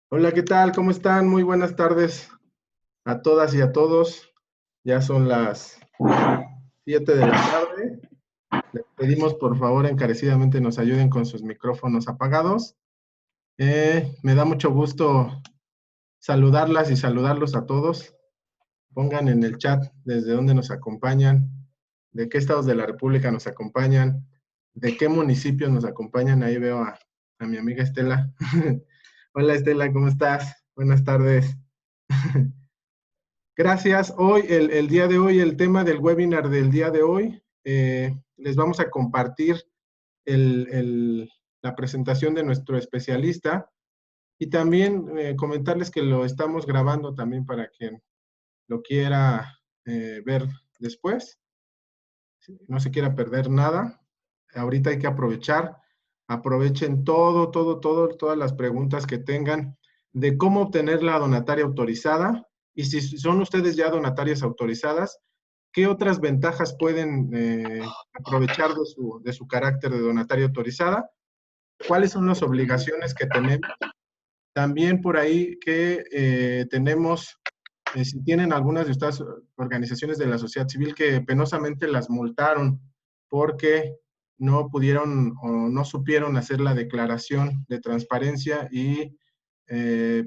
Hola, ¿qué tal? ¿Cómo están? Muy buenas tardes a todas y a todos. Ya son las 7 de la tarde. Les pedimos por favor encarecidamente nos ayuden con sus micrófonos apagados. Me da mucho gusto saludarlas y saludarlos a todos. Pongan en el chat desde dónde nos acompañan, de qué estados de la República nos acompañan, de qué municipios nos acompañan. Ahí veo a mi amiga Estela. Hola Estela, ¿cómo estás? Buenas tardes. Gracias. Hoy, el día de hoy, el tema del webinar del día de hoy, les vamos a compartir la presentación de nuestro especialista y también comentarles que lo estamos grabando también para quien lo quiera ver después, si no se quiera perder nada. Ahorita hay que aprovechar, aprovechen todas las preguntas que tengan de cómo obtener la donataria autorizada y si son ustedes ya donatarias autorizadas, ¿qué otras ventajas pueden aprovechar de su carácter de donataria autorizada? ¿Cuáles son las obligaciones que tenemos? También por ahí que tenemos, si tienen algunas de estas organizaciones de la sociedad civil que penosamente las multaron porque no pudieron o no supieron hacer la declaración de transparencia y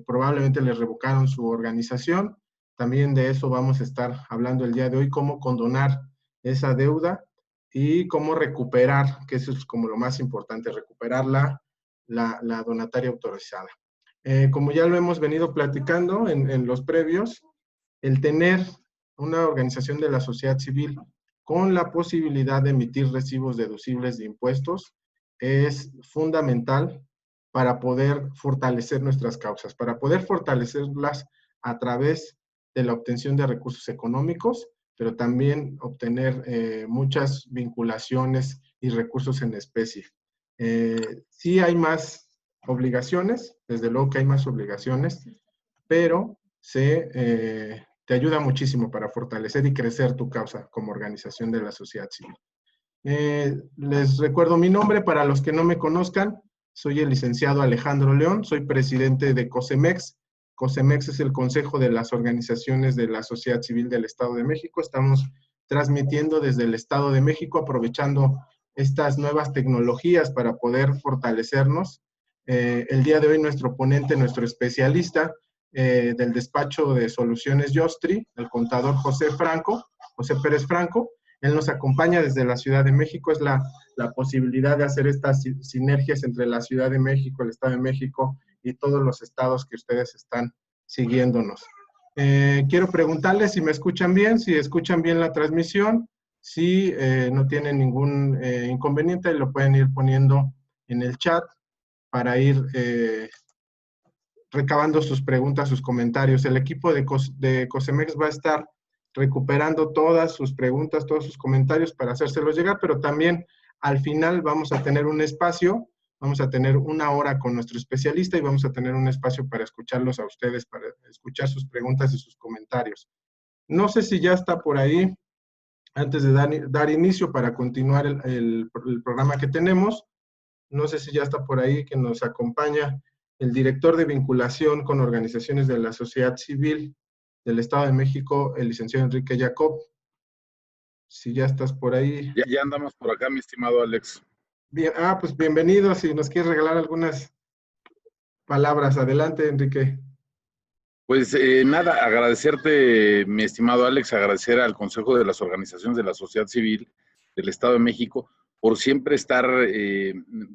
probablemente les revocaron su organización. También de eso vamos a estar hablando el día de hoy, cómo condonar esa deuda y cómo recuperar, que eso es como lo más importante, recuperar la donataria autorizada. Como ya lo hemos venido platicando en los previos, el tener una organización de la sociedad civil con la posibilidad de emitir recibos deducibles de impuestos es fundamental para poder fortalecer nuestras causas, para poder fortalecerlas a través de la obtención de recursos económicos, pero también obtener muchas vinculaciones y recursos en especie. Sí hay más obligaciones, desde luego que hay más obligaciones, pero te ayuda muchísimo para fortalecer y crecer tu causa como organización de la sociedad civil. Les recuerdo mi nombre para los que no me conozcan. Soy el licenciado Alejandro León, soy presidente de COSEMEX. COSEMEX es el Consejo de las Organizaciones de la Sociedad Civil del Estado de México. Estamos transmitiendo desde el Estado de México, aprovechando estas nuevas tecnologías para poder fortalecernos. El día de hoy nuestro ponente, nuestro especialista del despacho de soluciones Yostri, el contador José Pérez Franco, él nos acompaña desde la Ciudad de México, es la posibilidad de hacer estas sinergias entre la Ciudad de México, el Estado de México y todos los estados que ustedes están siguiéndonos. Quiero preguntarles si me escuchan bien, si escuchan bien la transmisión, si no tienen ningún inconveniente, lo pueden ir poniendo en el chat para ir recabando sus preguntas, sus comentarios. El equipo de COSEMEX va a estar recuperando todas sus preguntas, todos sus comentarios para hacérselos llegar, pero también al final vamos a tener un espacio, vamos a tener una hora con nuestro especialista y vamos a tener un espacio para escucharlos a ustedes, para escuchar sus preguntas y sus comentarios. No sé si ya está por ahí, antes de dar inicio para continuar el programa que tenemos, no sé si ya está por ahí que nos acompaña el director de vinculación con organizaciones de la sociedad civil del Estado de México, el licenciado Enrique Jacob. Si ya estás por ahí. Ya andamos por acá, mi estimado Alex. Bien, pues bienvenido. Si nos quieres regalar algunas palabras, adelante, Enrique. Pues nada, agradecerte, mi estimado Alex, agradecer al Consejo de las Organizaciones de la Sociedad Civil del Estado de México por siempre estar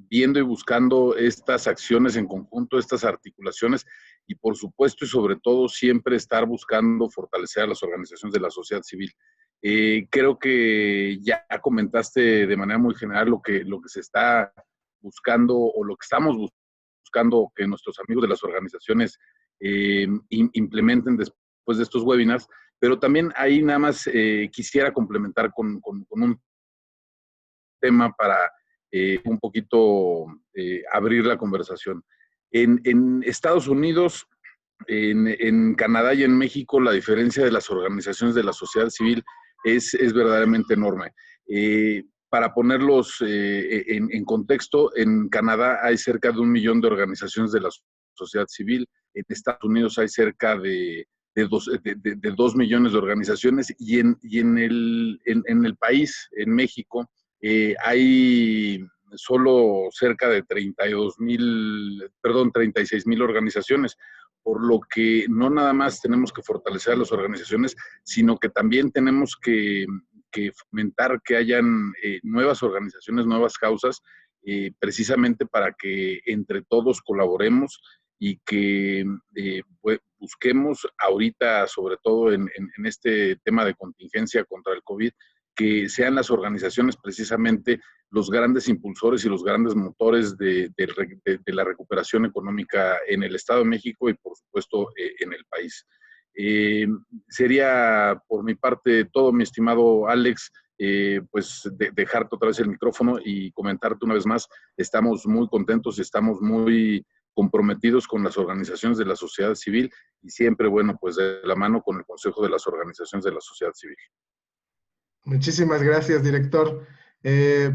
viendo y buscando estas acciones en conjunto, estas articulaciones y por supuesto y sobre todo siempre estar buscando fortalecer a las organizaciones de la sociedad civil. Creo que ya comentaste de manera muy general lo que se está buscando o lo que estamos buscando que nuestros amigos de las organizaciones implementen después de estos webinars, pero también ahí nada más quisiera complementar con un tema para un poquito abrir la conversación. En Estados Unidos, en Canadá y en México, la diferencia de las organizaciones de la sociedad civil es verdaderamente enorme. Para ponerlos en contexto, en Canadá hay cerca de 1 millón de organizaciones de la sociedad civil, en Estados Unidos hay cerca de 2 millones de organizaciones y en el país, en México, hay solo cerca de 36,000 organizaciones, por lo que no nada más tenemos que fortalecer a las organizaciones, sino que también tenemos que fomentar que hayan nuevas organizaciones, nuevas causas, precisamente para que entre todos colaboremos y que busquemos ahorita, sobre todo en este tema de contingencia contra el COVID, que sean las organizaciones precisamente los grandes impulsores y los grandes motores de la recuperación económica en el Estado de México y, por supuesto, en el país. Sería por mi parte todo, mi estimado Alex, pues dejarte otra vez el micrófono y comentarte una vez más, estamos muy contentos y estamos muy comprometidos con las organizaciones de la sociedad civil y siempre, bueno, pues de la mano con el Consejo de las Organizaciones de la Sociedad Civil. Muchísimas gracias, director.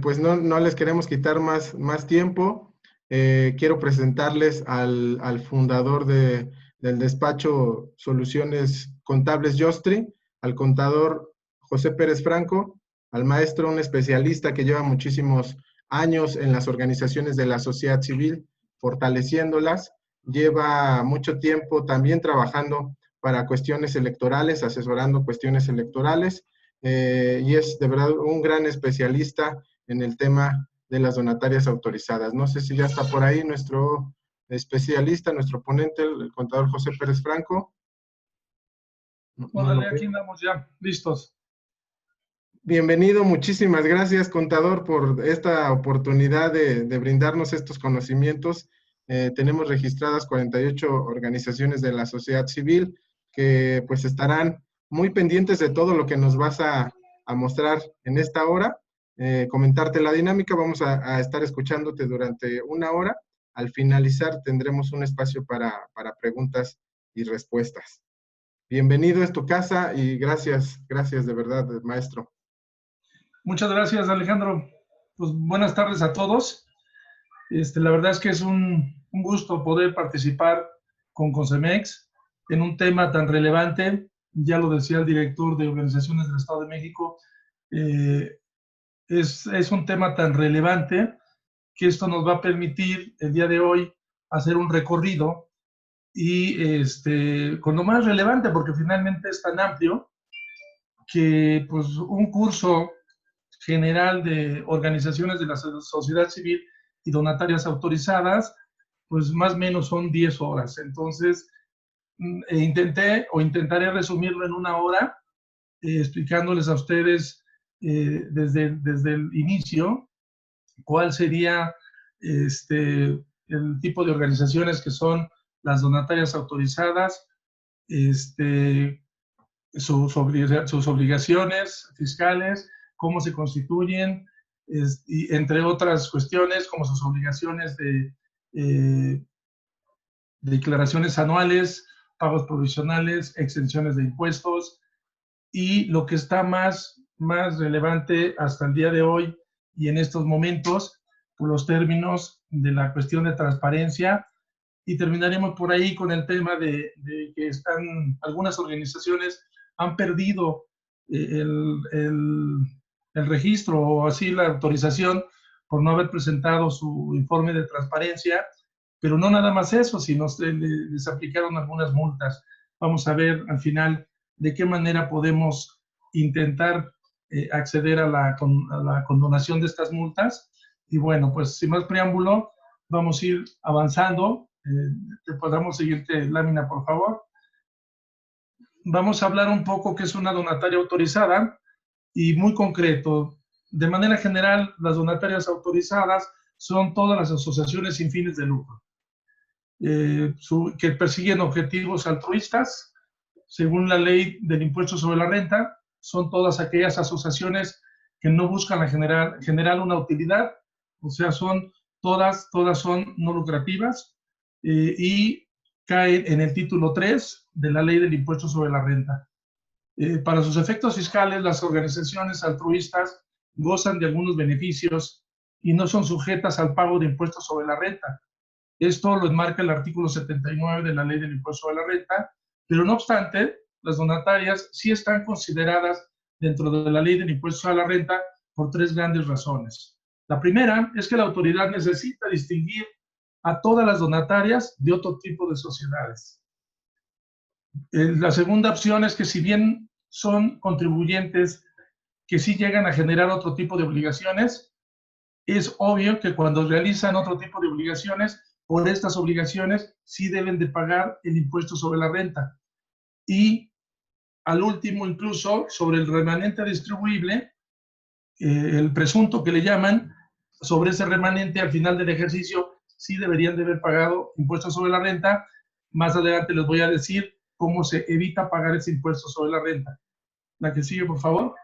Pues no les queremos quitar más tiempo. Quiero presentarles al fundador del despacho Soluciones Contables Yostri, al contador José Pérez Franco, al maestro, un especialista que lleva muchísimos años en las organizaciones de la sociedad civil, fortaleciéndolas. Lleva mucho tiempo también trabajando para cuestiones electorales, asesorando cuestiones electorales. Y es de verdad un gran especialista en el tema de las donatarias autorizadas. No sé si ya está por ahí nuestro especialista, nuestro ponente, el contador José Pérez Franco. Órale, aquí andamos ya, listos. Bienvenido, muchísimas gracias, contador, por esta oportunidad de brindarnos estos conocimientos. Tenemos registradas 48 organizaciones de la sociedad civil que pues estarán muy pendientes de todo lo que nos vas a mostrar en esta hora. Comentarte la dinámica, vamos a estar escuchándote durante 1 hora. Al finalizar tendremos un espacio para preguntas y respuestas. Bienvenido, es tu casa y gracias de verdad, maestro. Muchas gracias, Alejandro. Pues buenas tardes a todos. La verdad es que es un gusto poder participar con Concemex en un tema tan relevante. Ya lo decía el director de Organizaciones del Estado de México, es un tema tan relevante que esto nos va a permitir el día de hoy hacer un recorrido y con lo más relevante, porque finalmente es tan amplio que pues un curso general de organizaciones de la sociedad civil y donatarias autorizadas, pues más o menos son 10 horas. Entonces, intentaré resumirlo en 1 hora, explicándoles a ustedes desde el inicio cuál sería el tipo de organizaciones que son las donatarias autorizadas, sus obligaciones fiscales, cómo se constituyen, y entre otras cuestiones, como sus obligaciones de declaraciones anuales, pagos provisionales, exenciones de impuestos, y lo que está más relevante hasta el día de hoy y en estos momentos, por los términos de la cuestión de transparencia, y terminaremos por ahí con el tema de que algunas organizaciones han perdido el registro o así la autorización por no haber presentado su informe de transparencia, pero no nada más eso, sino les aplicaron algunas multas. Vamos a ver al final de qué manera podemos intentar acceder a la condonación de estas multas. Y bueno, pues sin más preámbulo, vamos a ir avanzando. Te podamos siguiente lámina, por favor. Vamos a hablar un poco qué es una donataria autorizada y muy concreto. De manera general, las donatarias autorizadas son todas las asociaciones sin fines de lucro que persiguen objetivos altruistas. Según la ley del impuesto sobre la renta, son todas aquellas asociaciones que no buscan generar una utilidad, o sea, todas son no lucrativas y caen en el título 3 de la ley del impuesto sobre la renta. Para sus efectos fiscales, las organizaciones altruistas gozan de algunos beneficios y no son sujetas al pago de impuestos sobre la renta. Esto lo enmarca el artículo 79 de la Ley del Impuesto sobre la Renta, pero no obstante, las donatarias sí están consideradas dentro de la Ley del Impuesto sobre la Renta por tres grandes razones. La primera es que la autoridad necesita distinguir a todas las donatarias de otro tipo de sociedades. La segunda opción es que si bien son contribuyentes que sí llegan a generar otro tipo de obligaciones, es obvio que cuando realizan otro tipo de obligaciones, por estas obligaciones sí deben de pagar el impuesto sobre la renta. Y al último, incluso, sobre el remanente distribuible, el presunto que le llaman, sobre ese remanente al final del ejercicio, sí deberían de haber pagado impuestos sobre la renta. Más adelante les voy a decir cómo se evita pagar ese impuesto sobre la renta. La que sigue, por favor.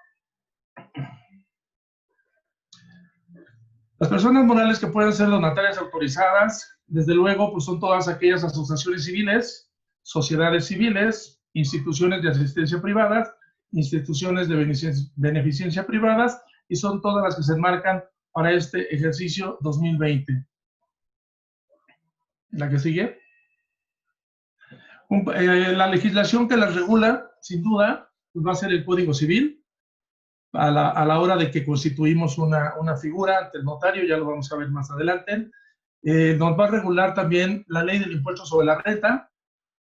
Las personas morales que pueden ser donatarias autorizadas, desde luego, pues son todas aquellas asociaciones civiles, sociedades civiles, instituciones de asistencia privadas, instituciones de beneficencia privadas, y son todas las que se enmarcan para este ejercicio 2020. La que sigue. La legislación que las regula, sin duda, pues va a ser el Código Civil. A la hora de que constituimos una figura ante el notario, ya lo vamos a ver más adelante. Nos va a regular también la Ley del Impuesto sobre la Renta,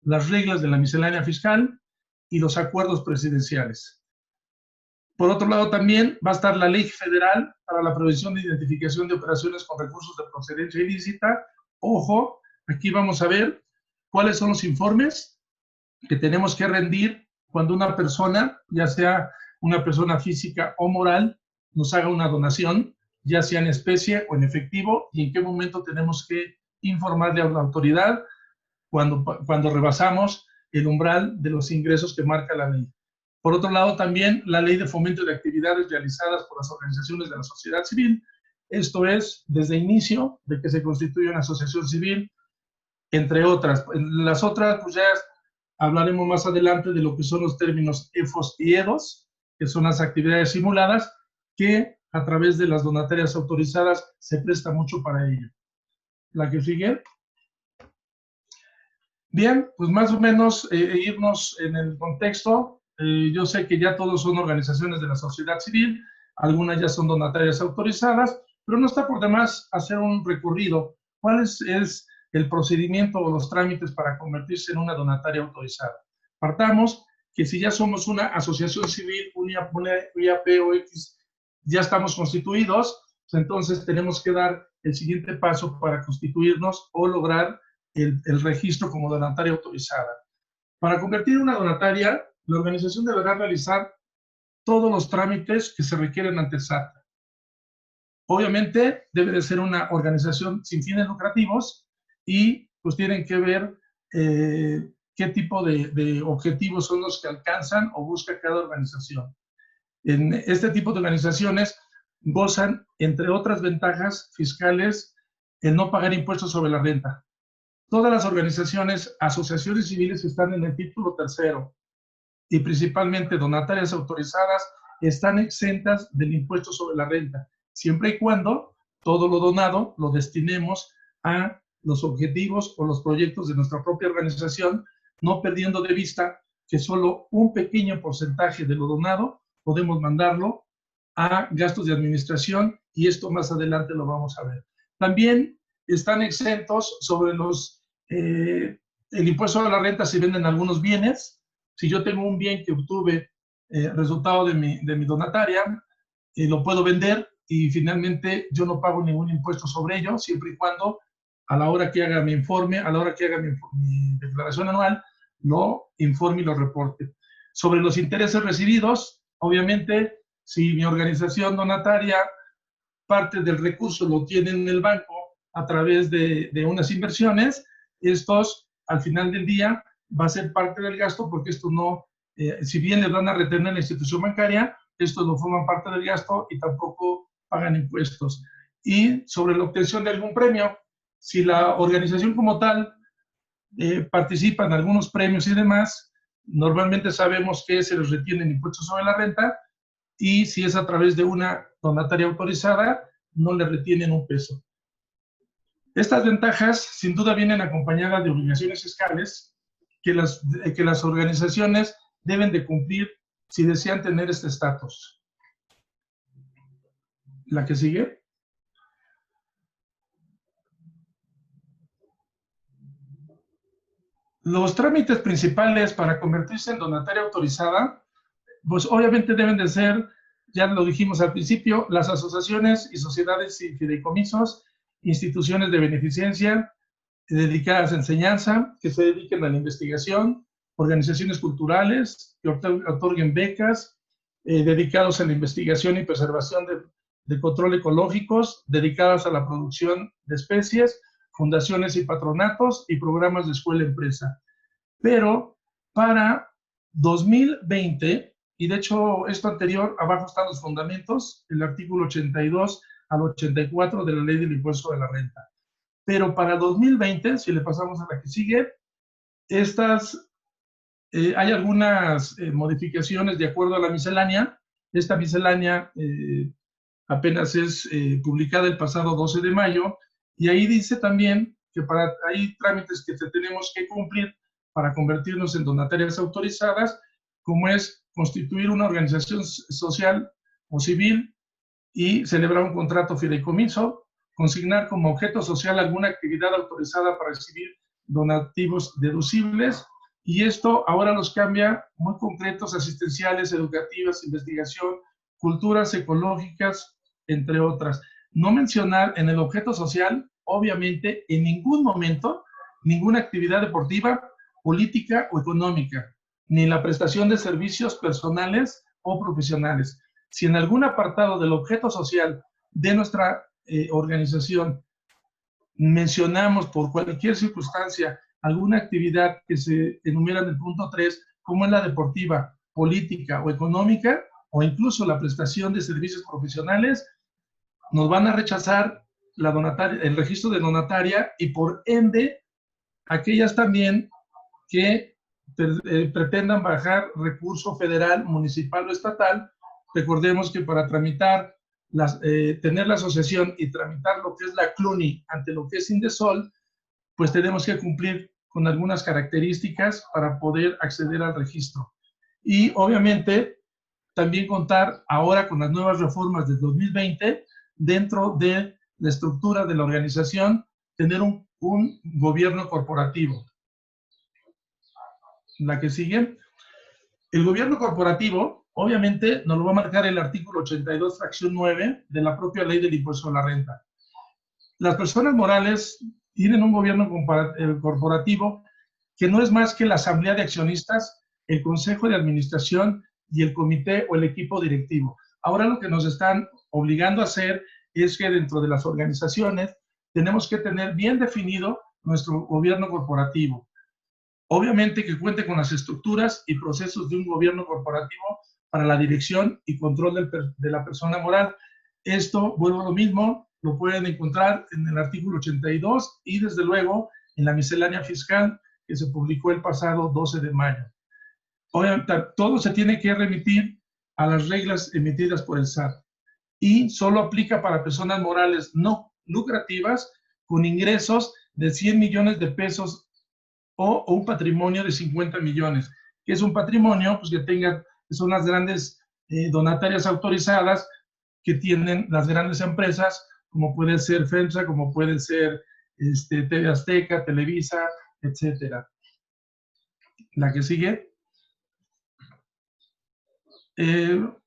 las reglas de la miscelánea fiscal y los acuerdos presidenciales. Por otro lado, también va a estar la Ley Federal para la Prevención de Identificación de Operaciones con Recursos de Procedencia Ilícita. Ojo, aquí vamos a ver cuáles son los informes que tenemos que rendir cuando una persona, ya sea una persona física o moral, nos haga una donación, ya sea en especie o en efectivo, y en qué momento tenemos que informarle a la autoridad cuando rebasamos el umbral de los ingresos que marca la ley. Por otro lado, también la Ley de Fomento de Actividades realizadas por las organizaciones de la sociedad civil. Esto es, desde inicio de que se constituye una asociación civil, entre otras. Las otras, pues ya hablaremos más adelante de lo que son los términos EFOS y EDOS, que son las actividades simuladas, que a través de las donatarias autorizadas se presta mucho para ello. La que sigue. Bien, pues más o menos irnos en el contexto. Yo sé que ya todos son organizaciones de la sociedad civil, algunas ya son donatarias autorizadas, pero no está por demás hacer un recorrido. ¿Cuál es el procedimiento o los trámites para convertirse en una donataria autorizada? Partamos que si ya somos una asociación civil, una IAP o X, ya estamos constituidos, pues entonces tenemos que dar el siguiente paso para constituirnos o lograr el registro como donataria autorizada. Para convertir una donataria, la organización deberá realizar todos los trámites que se requieren ante el SAT. Obviamente debe de ser una organización sin fines lucrativos y pues tienen que ver qué tipo de objetivos son los que alcanzan o busca cada organización. En este tipo de organizaciones gozan, entre otras ventajas fiscales, el no pagar impuestos sobre la renta. Todas las organizaciones, asociaciones civiles que están en el título tercero y principalmente donatarias autorizadas están exentas del impuesto sobre la renta, siempre y cuando todo lo donado lo destinemos a los objetivos o los proyectos de nuestra propia organización, no perdiendo de vista que solo un pequeño porcentaje de lo donado podemos mandarlo a gastos de administración, y esto más adelante lo vamos a ver. También están exentos sobre el impuesto a la renta si venden algunos bienes. Si yo tengo un bien que obtuve resultado de mi donataria, lo puedo vender y finalmente yo no pago ningún impuesto sobre ello, siempre y cuando a la hora que haga mi informe, a la hora que haga mi declaración anual, lo informe y lo reporte. Sobre los intereses recibidos, obviamente, si mi organización donataria parte del recurso lo tiene en el banco a través de unas inversiones, estos al final del día va a ser parte del gasto, porque esto no, si bien les van a retener en la institución bancaria, estos no forman parte del gasto y tampoco pagan impuestos. Y sobre la obtención de algún premio, si la organización como tal participa en algunos premios y demás, normalmente sabemos que se les retienen impuestos sobre la renta, y si es a través de una donataria autorizada, no le retienen un peso. Estas ventajas sin duda vienen acompañadas de obligaciones fiscales que las organizaciones deben de cumplir si desean tener este estatus. La que sigue. Los trámites principales para convertirse en donataria autorizada, pues obviamente deben de ser, ya lo dijimos al principio, las asociaciones y sociedades y fideicomisos, instituciones de beneficencia dedicadas a enseñanza, que se dediquen a la investigación, organizaciones culturales que otorguen becas, dedicados a la investigación y preservación de control ecológicos, dedicadas a la producción de especies, fundaciones y patronatos y programas de escuela-empresa. Pero para 2020, y de hecho esto anterior, abajo están los fundamentos, el artículo 82 al 84 de la Ley del Impuesto de la Renta. Pero para 2020, si le pasamos a la que sigue, hay algunas modificaciones de acuerdo a la miscelánea. Esta miscelánea apenas es publicada el pasado 12 de mayo, y ahí dice también que hay trámites que tenemos que cumplir para convertirnos en donatarias autorizadas, como es constituir una organización social o civil y celebrar un contrato fideicomiso, consignar como objeto social alguna actividad autorizada para recibir donativos deducibles, y esto ahora los cambia muy concretos: asistenciales, educativas, investigación, culturas ecológicas, entre otras. No mencionar en el objeto social, obviamente, en ningún momento, ninguna actividad deportiva, política o económica, ni la prestación de servicios personales o profesionales. Si en algún apartado del objeto social de nuestra organización mencionamos por cualquier circunstancia alguna actividad que se enumera en el punto 3, como es la deportiva, política o económica, o incluso la prestación de servicios profesionales, nos van a rechazar el registro de donataria, y por ende aquellas también que pretendan bajar recurso federal, municipal o estatal. Recordemos que para tramitar, tener la asociación y tramitar lo que es la CLUNY ante lo que es Indesol, pues tenemos que cumplir con algunas características para poder acceder al registro. Y obviamente también contar ahora con las nuevas reformas del 2020, dentro de la estructura de la organización, tener un gobierno corporativo. La que sigue. El gobierno corporativo, obviamente, nos lo va a marcar el artículo 82, fracción 9 de la propia Ley del Impuesto a la Renta. Las personas morales tienen un gobierno corporativo que no es más que la asamblea de accionistas, el consejo de administración y el comité o el equipo directivo. Ahora lo que nos están obligando a hacer es que dentro de las organizaciones tenemos que tener bien definido nuestro gobierno corporativo. Obviamente que cuente con las estructuras y procesos de un gobierno corporativo para la dirección y control de la persona moral. Esto, vuelvo a lo mismo, lo pueden encontrar en el artículo 82 y desde luego en la miscelánea fiscal que se publicó el pasado 12 de mayo. Obviamente, todo se tiene que remitir a las reglas emitidas por el SAT y solo aplica para personas morales no lucrativas con ingresos de 100 millones de pesos o un patrimonio de 50 millones. ¿Qué es un patrimonio? Pues que son las grandes donatarias autorizadas que tienen las grandes empresas, como puede ser FEMSA, como puede ser TV Azteca, Televisa, etcétera. La que sigue.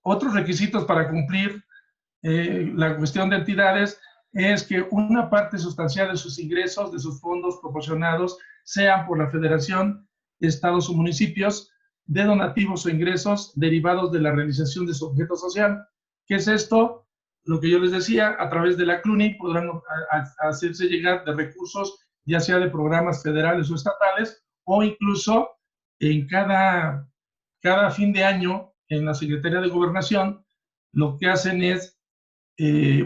Otros requisitos para cumplir la cuestión de entidades es que una parte sustancial de sus ingresos, de sus fondos proporcionados, sean por la federación, estados o municipios, de donativos o ingresos derivados de la realización de su objeto social. ¿Qué es esto? Lo que yo les decía, a través de la CLUNY podrán hacerse llegar de recursos, ya sea de programas federales o estatales, o incluso en cada fin de año en la Secretaría de Gobernación, lo que hacen es,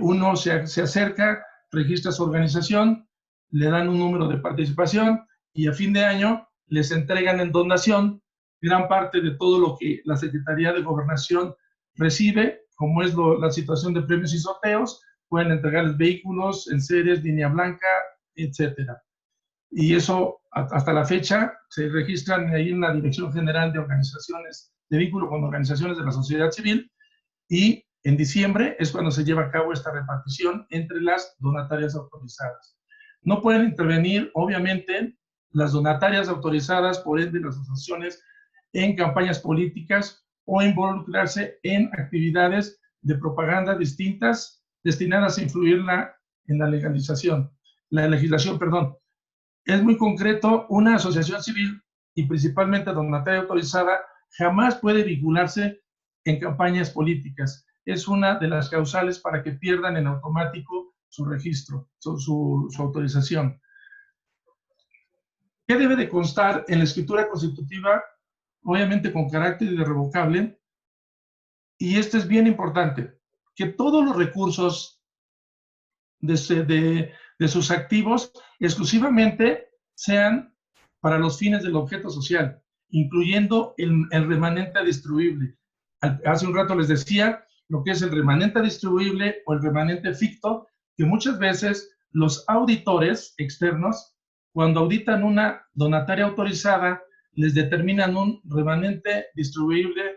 uno se acerca, registra su organización, le dan un número de participación y a fin de año les entregan en donación gran parte de todo lo que la Secretaría de Gobernación recibe como es la situación de premios y sorteos, pueden entregarles vehículos, enseres, línea blanca, etcétera. Y eso, hasta la fecha, se registran ahí en la Dirección General de Organizaciones, de Vínculo con Organizaciones de la Sociedad Civil, y en diciembre es cuando se lleva a cabo esta repartición entre las donatarias autorizadas. No pueden intervenir, obviamente, las donatarias autorizadas, por ende, las asociaciones, en campañas políticas o involucrarse en actividades de propaganda distintas destinadas a influir en la legislación. Es muy concreto, una asociación civil y principalmente donataria autorizada jamás puede vincularse en campañas políticas. Es una de las causales para que pierdan en automático su registro, su autorización. ¿Qué debe de constar en la escritura constitutiva? Obviamente con carácter irrevocable, y esto es bien importante, que todos los recursos de sus activos exclusivamente sean para los fines del objeto social, incluyendo el remanente distribuible. Hace un rato les decía lo que es el remanente distribuible o el remanente ficto, que muchas veces los auditores externos, cuando auditan una donataria autorizada, les determinan un remanente distribuible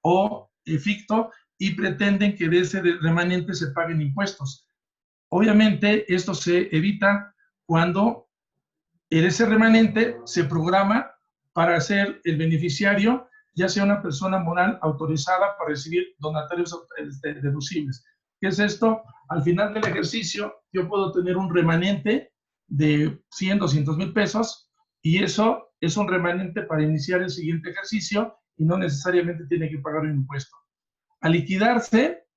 o ficto y pretenden que de ese remanente se paguen impuestos. Obviamente, esto se evita cuando ese remanente se programa para ser el beneficiario, ya sea una persona moral autorizada para recibir donatarios deducibles. ¿Qué es esto? Al final del ejercicio, yo puedo tener un remanente de 100, 200 mil pesos, y eso es un remanente para iniciar el siguiente ejercicio y no necesariamente tiene que pagar un impuesto. Al liquidarse,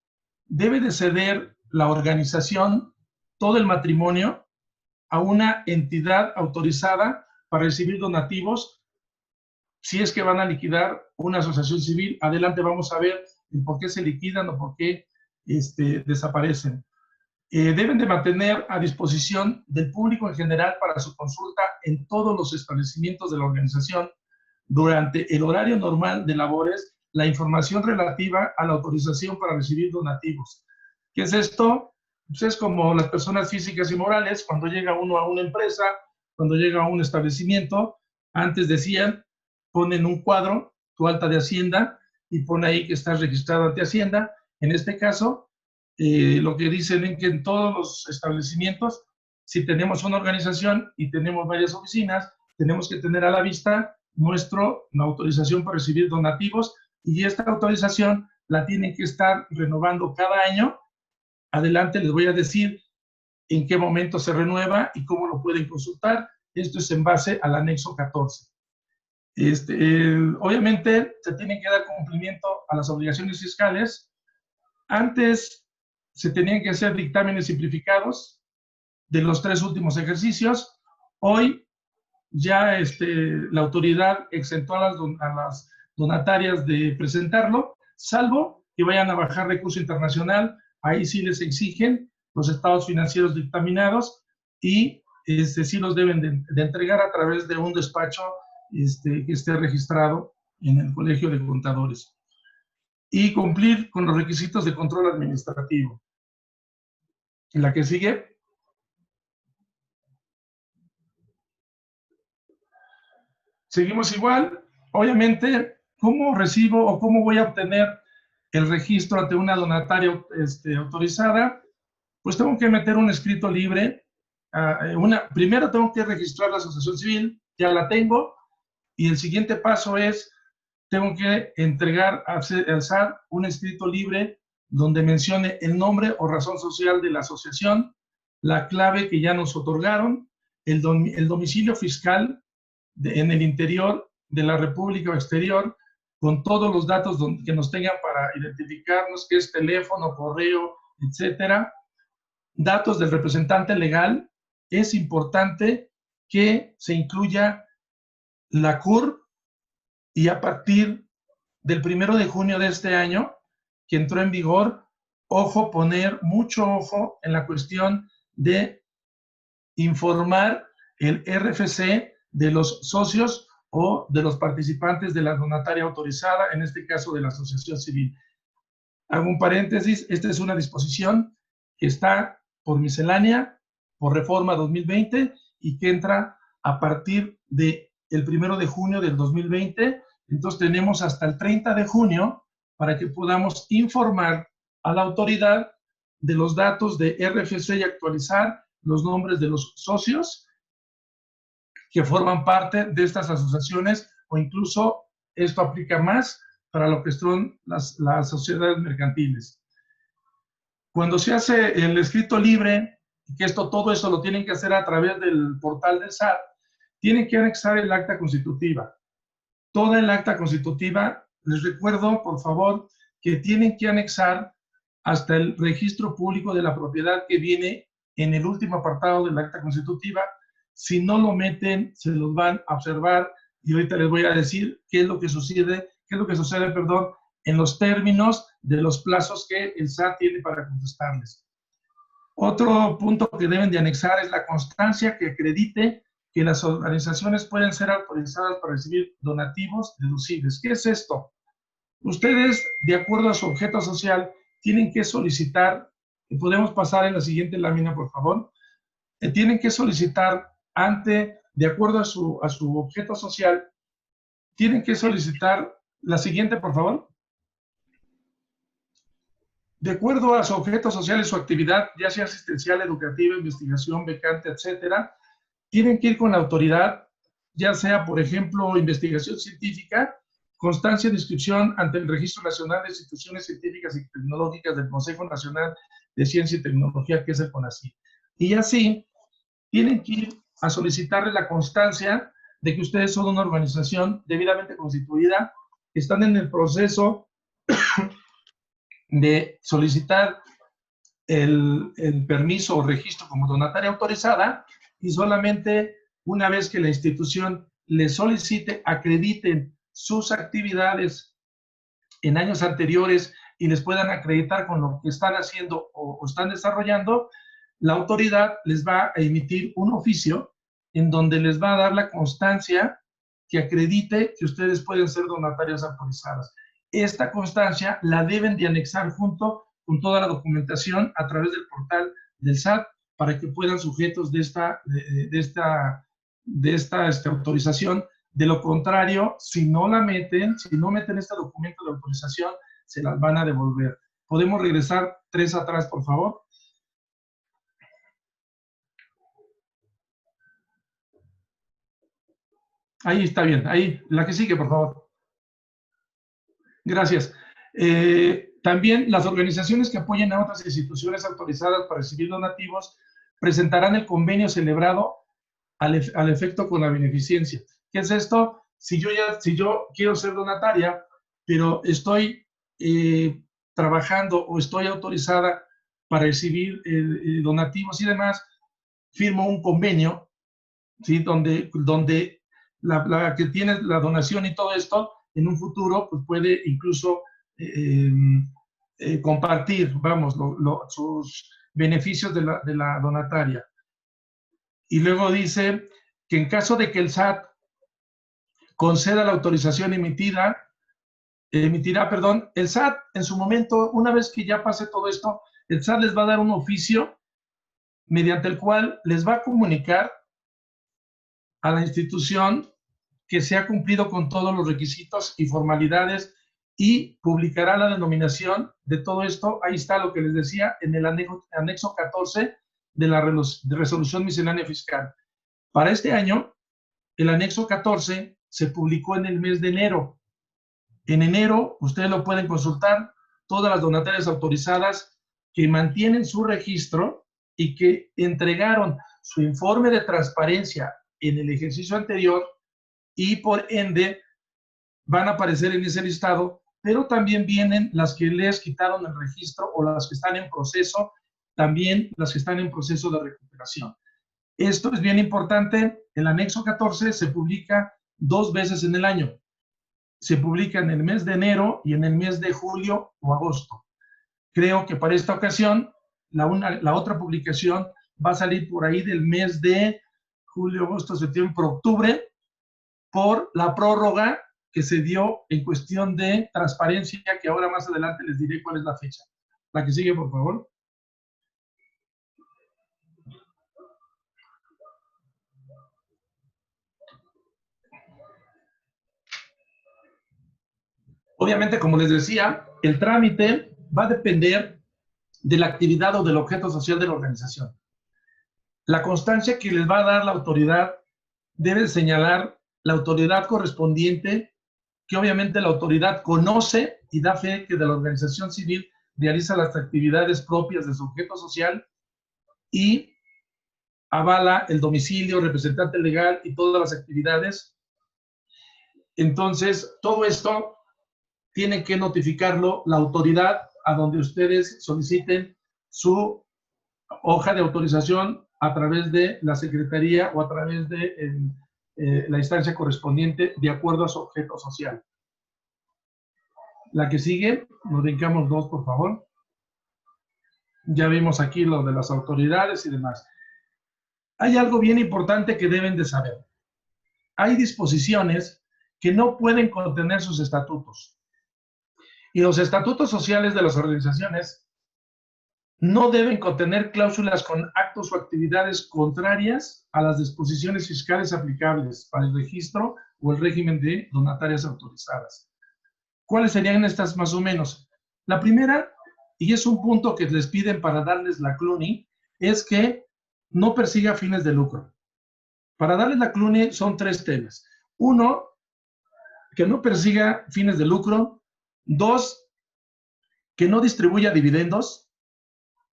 debe de ceder la organización todo el matrimonio a una entidad autorizada para recibir donativos. Si es que van a liquidar una asociación civil, adelante vamos a ver por qué se liquidan o por qué desaparecen. Deben de mantener a disposición del público en general para su consulta en todos los establecimientos de la organización durante el horario normal de labores la información relativa a la autorización para recibir donativos. ¿Qué es esto? Pues es como las personas físicas y morales, cuando llega uno a una empresa, cuando llega a un establecimiento, antes decían, ponen un cuadro, tu alta de Hacienda, y pone ahí que estás registrado ante Hacienda. En este caso, lo que dicen es que en todos los establecimientos, si tenemos una organización y tenemos varias oficinas, tenemos que tener a la vista nuestra autorización para recibir donativos, y esta autorización la tienen que estar renovando cada año. Adelante les voy a decir en qué momento se renueva y cómo lo pueden consultar. Esto es en base al anexo 14. Obviamente se tiene que dar cumplimiento a las obligaciones fiscales. Antes se tenían que hacer dictámenes simplificados de los 3 últimos ejercicios. Hoy ya la autoridad exentó a las donatarias de presentarlo, salvo que vayan a bajar recurso internacional. Ahí sí les exigen los estados financieros dictaminados y sí los deben de entregar a través de un despacho que esté registrado en el Colegio de Contadores. Y cumplir con los requisitos de control administrativo. La que sigue. Seguimos igual. Obviamente, ¿cómo recibo o cómo voy a obtener el registro ante una donataria autorizada? Pues tengo que meter un escrito libre. Primero tengo que registrar la asociación civil, ya la tengo, y el siguiente paso es, tengo que entregar al SAT un escrito libre donde mencione el nombre o razón social de la asociación, la clave que ya nos otorgaron, el domicilio fiscal en el interior de la República o exterior, con todos los datos que nos tengan para identificarnos, que es teléfono, correo, etcétera. Datos del representante legal. Es importante que se incluya la CURP, y a partir del 1 de junio de este año, que entró en vigor, poner mucho ojo en la cuestión de informar el RFC de los socios o de los participantes de la donataria autorizada, en este caso de la asociación civil. Hago un paréntesis, esta es una disposición que está por miscelánea, por reforma 2020 y que entra a partir del 1 de junio del 2020. Entonces tenemos hasta el 30 de junio para que podamos informar a la autoridad de los datos de RFC y actualizar los nombres de los socios que forman parte de estas asociaciones, o incluso esto aplica más para lo que son las sociedades mercantiles. Cuando se hace el escrito libre, que todo eso lo tienen que hacer a través del portal del SAT, tienen que anexar el acta constitutiva. Toda el acta constitutiva, les recuerdo, por favor, que tienen que anexar hasta el registro público de la propiedad que viene en el último apartado del acta constitutiva. Si no lo meten, se los van a observar y ahorita les voy a decir qué es lo que sucede, en los términos de los plazos que el SAT tiene para contestarles. Otro punto que deben de anexar es la constancia que acredite que las organizaciones pueden ser autorizadas para recibir donativos deducibles. ¿Qué es esto? Ustedes, de acuerdo a su objeto social, tienen que solicitar, y podemos pasar en la siguiente lámina, por favor, tienen que solicitar de acuerdo a su objeto social, tienen que solicitar la siguiente, por favor. De acuerdo a su objeto social y su actividad, ya sea asistencial, educativa, investigación, becante, etcétera, tienen que ir con la autoridad, ya sea, por ejemplo, investigación científica, constancia de inscripción ante el Registro Nacional de Instituciones Científicas y Tecnológicas del Consejo Nacional de Ciencia y Tecnología, que es el CONACYT. Y así, tienen que ir a solicitarle la constancia de que ustedes son una organización debidamente constituida, que están en el proceso de solicitar el permiso o registro como donataria autorizada, y solamente una vez que la institución les solicite, acrediten sus actividades en años anteriores y les puedan acreditar con lo que están haciendo o están desarrollando, la autoridad les va a emitir un oficio en donde les va a dar la constancia que acredite que ustedes pueden ser donatarias autorizadas. Esta constancia la deben de anexar junto con toda la documentación a través del portal del SAT para que puedan sujetos de esta autorización. De lo contrario, si no meten este documento de autorización, se las van a devolver. ¿Podemos regresar 3 atrás, por favor? Ahí está bien, ahí, la que sigue, por favor. Gracias. También las organizaciones que apoyen a otras instituciones autorizadas para recibir donativos presentarán el convenio celebrado al efecto con la beneficencia. ¿Qué es esto? Si yo quiero ser donataria, pero estoy trabajando o estoy autorizada para recibir donativos y demás, firmo un convenio, ¿sí? donde la que tiene la donación y todo esto, en un futuro, pues puede incluso compartir, vamos, sus beneficios de la donataria. Y luego dice que en caso de que el SAT conceda la autorización emitirá, el SAT en su momento, una vez que ya pase todo esto, el SAT les va a dar un oficio mediante el cual les va a comunicar a la institución que se ha cumplido con todos los requisitos y formalidades y publicará la denominación de todo esto. Ahí está lo que les decía en el anexo 14 de la resolución miscelánea fiscal. Para este año, el anexo 14 se publicó en el mes de enero. En enero, ustedes lo pueden consultar, todas las donatarias autorizadas que mantienen su registro y que entregaron su informe de transparencia en el ejercicio anterior y por ende van a aparecer en ese listado, pero también vienen las que les quitaron el registro o las que están en proceso, también las que están en proceso de recuperación. Esto es bien importante. El anexo 14 se publica 2 veces en el año. Se publica en el mes de enero y en el mes de julio o agosto. Creo que para esta ocasión, la otra publicación va a salir por ahí del mes de julio, agosto, septiembre, octubre, por la prórroga que se dio en cuestión de transparencia, que ahora más adelante les diré cuál es la fecha. La que sigue, por favor. Obviamente, como les decía, el trámite va a depender de la actividad o del objeto social de la organización. La constancia que les va a dar la autoridad debe señalar la autoridad correspondiente, que obviamente la autoridad conoce y da fe que de la organización civil realiza las actividades propias de su objeto social y avala el domicilio, representante legal y todas las actividades. Entonces, todo esto tiene que notificarlo la autoridad a donde ustedes soliciten su hoja de autorización a través de la Secretaría o a través de la instancia correspondiente de acuerdo a su objeto social. La que sigue, nos brincamos 2, por favor. Ya vimos aquí lo de las autoridades y demás. Hay algo bien importante que deben de saber. Hay disposiciones que no pueden contener sus estatutos. Y los estatutos sociales de las organizaciones no deben contener cláusulas con actos o actividades contrarias a las disposiciones fiscales aplicables para el registro o el régimen de donatarias autorizadas. ¿Cuáles serían estas más o menos? La primera, y es un punto que les piden para darles la CLUNY, es que no persiga fines de lucro. Para darles la CLUNY son 3 temas. 1, que no persiga fines de lucro. 2, que no distribuya dividendos.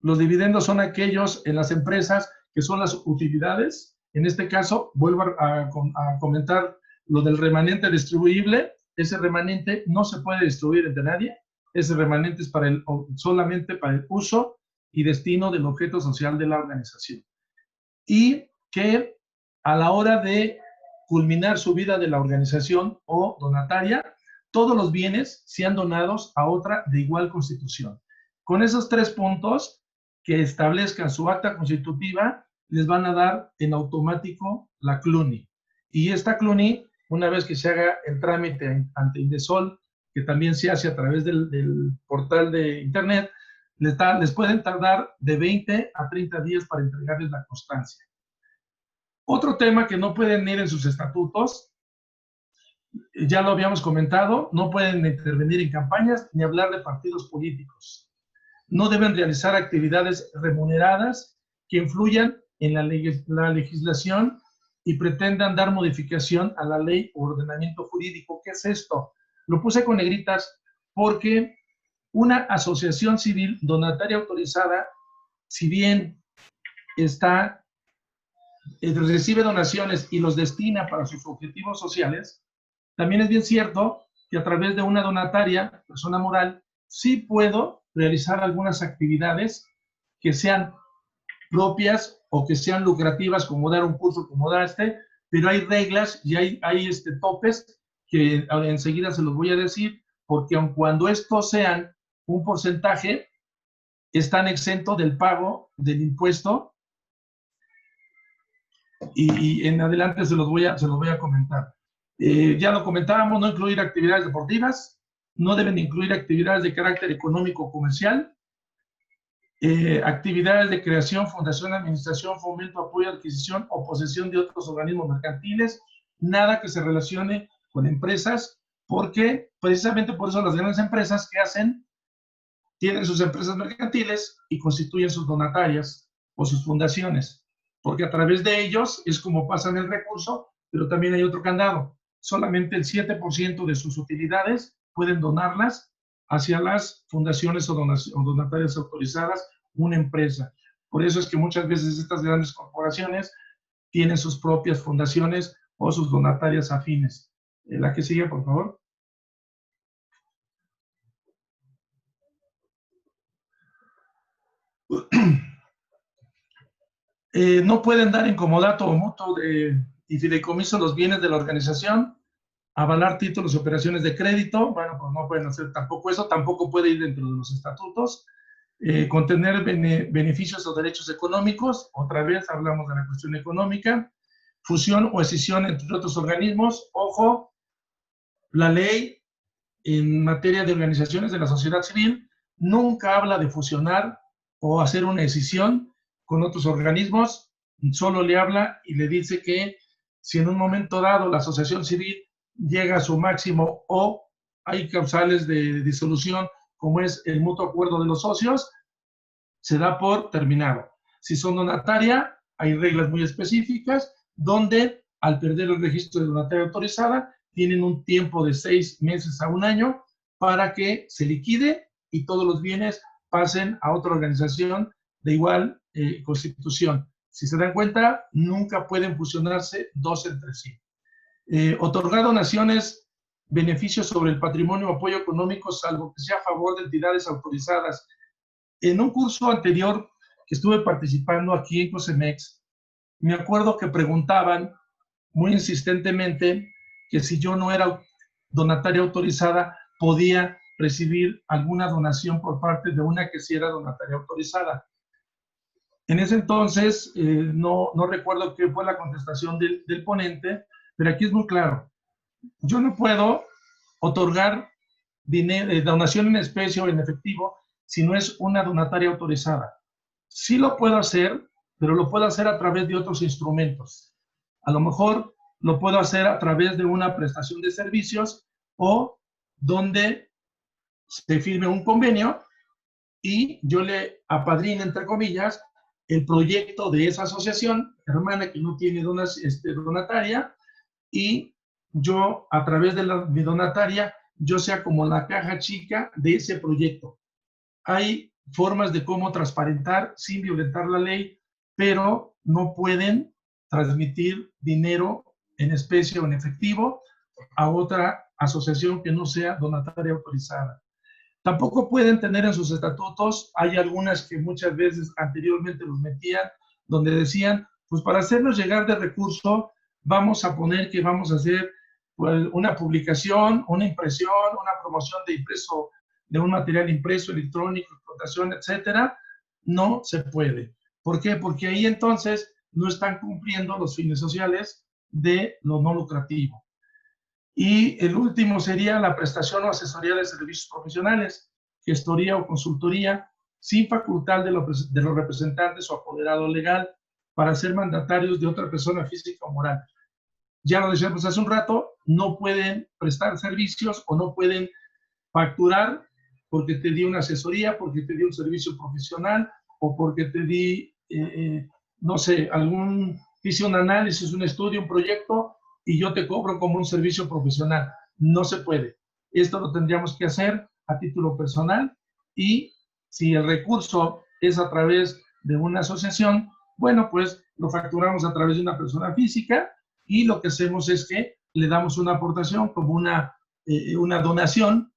Los dividendos son aquellos en las empresas que son las utilidades. En este caso, vuelvo a comentar lo del remanente distribuible. Ese remanente no se puede distribuir entre nadie. Ese remanente es solamente para el uso y destino del objeto social de la organización. Y que a la hora de culminar su vida de la organización o donataria, todos los bienes sean donados a otra de igual constitución. Con esos 3 puntos que establezcan su acta constitutiva, les van a dar en automático la CLUNY. Y esta CLUNY, una vez que se haga el trámite ante Indesol, que también se hace a través del portal de internet, les pueden tardar de 20 a 30 días para entregarles la constancia. Otro tema que no pueden ir en sus estatutos, ya lo habíamos comentado, no pueden intervenir en campañas ni hablar de partidos políticos. No deben realizar actividades remuneradas que influyan en la legislación y pretendan dar modificación a la ley o ordenamiento jurídico. ¿Qué es esto? Lo puse con negritas porque una asociación civil donataria autorizada, si bien recibe donaciones y los destina para sus objetivos sociales, también es bien cierto que a través de una donataria, persona moral, sí puedo realizar algunas actividades que sean propias o que sean lucrativas, como dar un curso, como dar pero hay reglas y hay topes que enseguida se los voy a decir, porque aun cuando estos sean un porcentaje, están exentos del pago del impuesto y en adelante se los voy a comentar. Ya lo comentábamos, no incluir actividades deportivas, no deben incluir actividades de carácter económico o comercial, actividades de creación, fundación, administración, fomento, apoyo, adquisición o posesión de otros organismos mercantiles, nada que se relacione con empresas, porque precisamente por eso las grandes empresas que hacen, tienen sus empresas mercantiles y constituyen sus donatarias o sus fundaciones, porque a través de ellos es como pasan el recurso, pero también hay otro candado. Solamente el 7% de sus utilidades pueden donarlas hacia las fundaciones o donatarias autorizadas, una empresa. Por eso es que muchas veces estas grandes corporaciones tienen sus propias fundaciones o sus donatarias afines. La que sigue, por favor. No pueden dar en comodato o mutuo y fideicomiso los bienes de la organización, avalar títulos y operaciones de crédito, bueno, pues no pueden hacer tampoco eso, tampoco puede ir dentro de los estatutos, contener beneficios o derechos económicos, otra vez hablamos de la cuestión económica, fusión o escisión entre otros organismos, ojo, La ley en materia de organizaciones de la sociedad civil nunca habla de fusionar o hacer una decisión con otros organismos, solo le habla y le dice que si en un momento dado la asociación civil llega a su máximo o hay causales de disolución, como es el mutuo acuerdo de los socios, se da por terminado. Si son donataria, hay reglas muy específicas donde al perder el registro de donataria autorizada, tienen un tiempo de 6 meses a un año para que se liquide y todos los bienes pasen a otra organización de igual constitución. Si se dan cuenta, nunca pueden fusionarse dos entre sí. Otorgar donaciones, beneficios sobre el patrimonio o apoyo económico, salvo que sea a favor de entidades autorizadas. En un curso anterior que estuve participando aquí en COSEMEX, me acuerdo que preguntaban muy insistentemente que si yo no era donataria autorizada, podía recibir alguna donación por parte de una que sí era donataria autorizada. En ese entonces, no recuerdo qué fue la contestación del ponente, pero aquí es muy claro. Yo no puedo otorgar donación en especie o en efectivo si no es una donataria autorizada. Sí lo puedo hacer, pero lo puedo hacer a través de otros instrumentos. A lo mejor lo puedo hacer a través de una prestación de servicios o donde se firme un convenio y yo le apadrine, entre comillas, el proyecto de esa asociación hermana que no tiene donataria, y yo, a través de mi donataria, yo sea como la caja chica de ese proyecto. Hay formas de cómo transparentar sin violentar la ley, pero no pueden transmitir dinero en especie o en efectivo a otra asociación que no sea donataria autorizada. Tampoco pueden tener en sus estatutos, hay algunas que muchas veces anteriormente los metían, donde decían, pues para hacernos llegar de recurso, vamos a poner que vamos a hacer pues, una publicación, una impresión, una promoción de impreso, de un material impreso, electrónico, explotación, etcétera. No se puede. ¿Por qué? Porque ahí entonces no están cumpliendo los fines sociales de lo no lucrativo. Y el último sería la prestación o asesoría de servicios profesionales, gestoría o consultoría, sin facultad de los representantes o apoderado legal para ser mandatarios de otra persona física o moral. Ya lo decíamos hace un rato, no pueden prestar servicios o no pueden facturar porque te di una asesoría, porque te di un servicio profesional o porque te di, no sé, hice un análisis, un estudio, un proyecto y yo te cobro como un servicio profesional. No se puede. Esto lo tendríamos que hacer a título personal y si el recurso es a través de una asociación, bueno, pues lo facturamos a través de una persona física y lo que hacemos es que le damos una aportación como una donación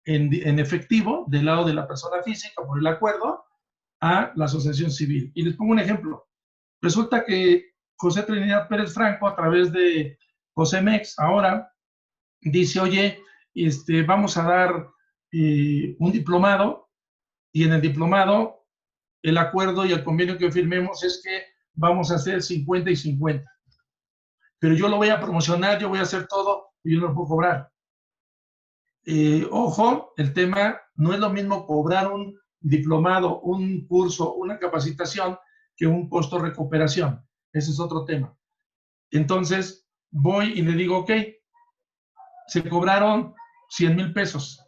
en efectivo del lado de la persona física por el acuerdo a la asociación civil. Y les pongo un ejemplo. Resulta que José Trinidad Pérez Franco, a través de COSEMEX, ahora dice, oye, vamos a dar un diplomado, y en el diplomado el acuerdo y el convenio que firmemos es que vamos a hacer 50 y 50. Pero yo lo voy a promocionar, yo voy a hacer todo y yo no lo puedo cobrar. Ojo, el tema no es lo mismo cobrar un diplomado, un curso, una capacitación que un costo recuperación. Ese es otro tema. Entonces, voy y le digo, ok, se cobraron 100,000 pesos.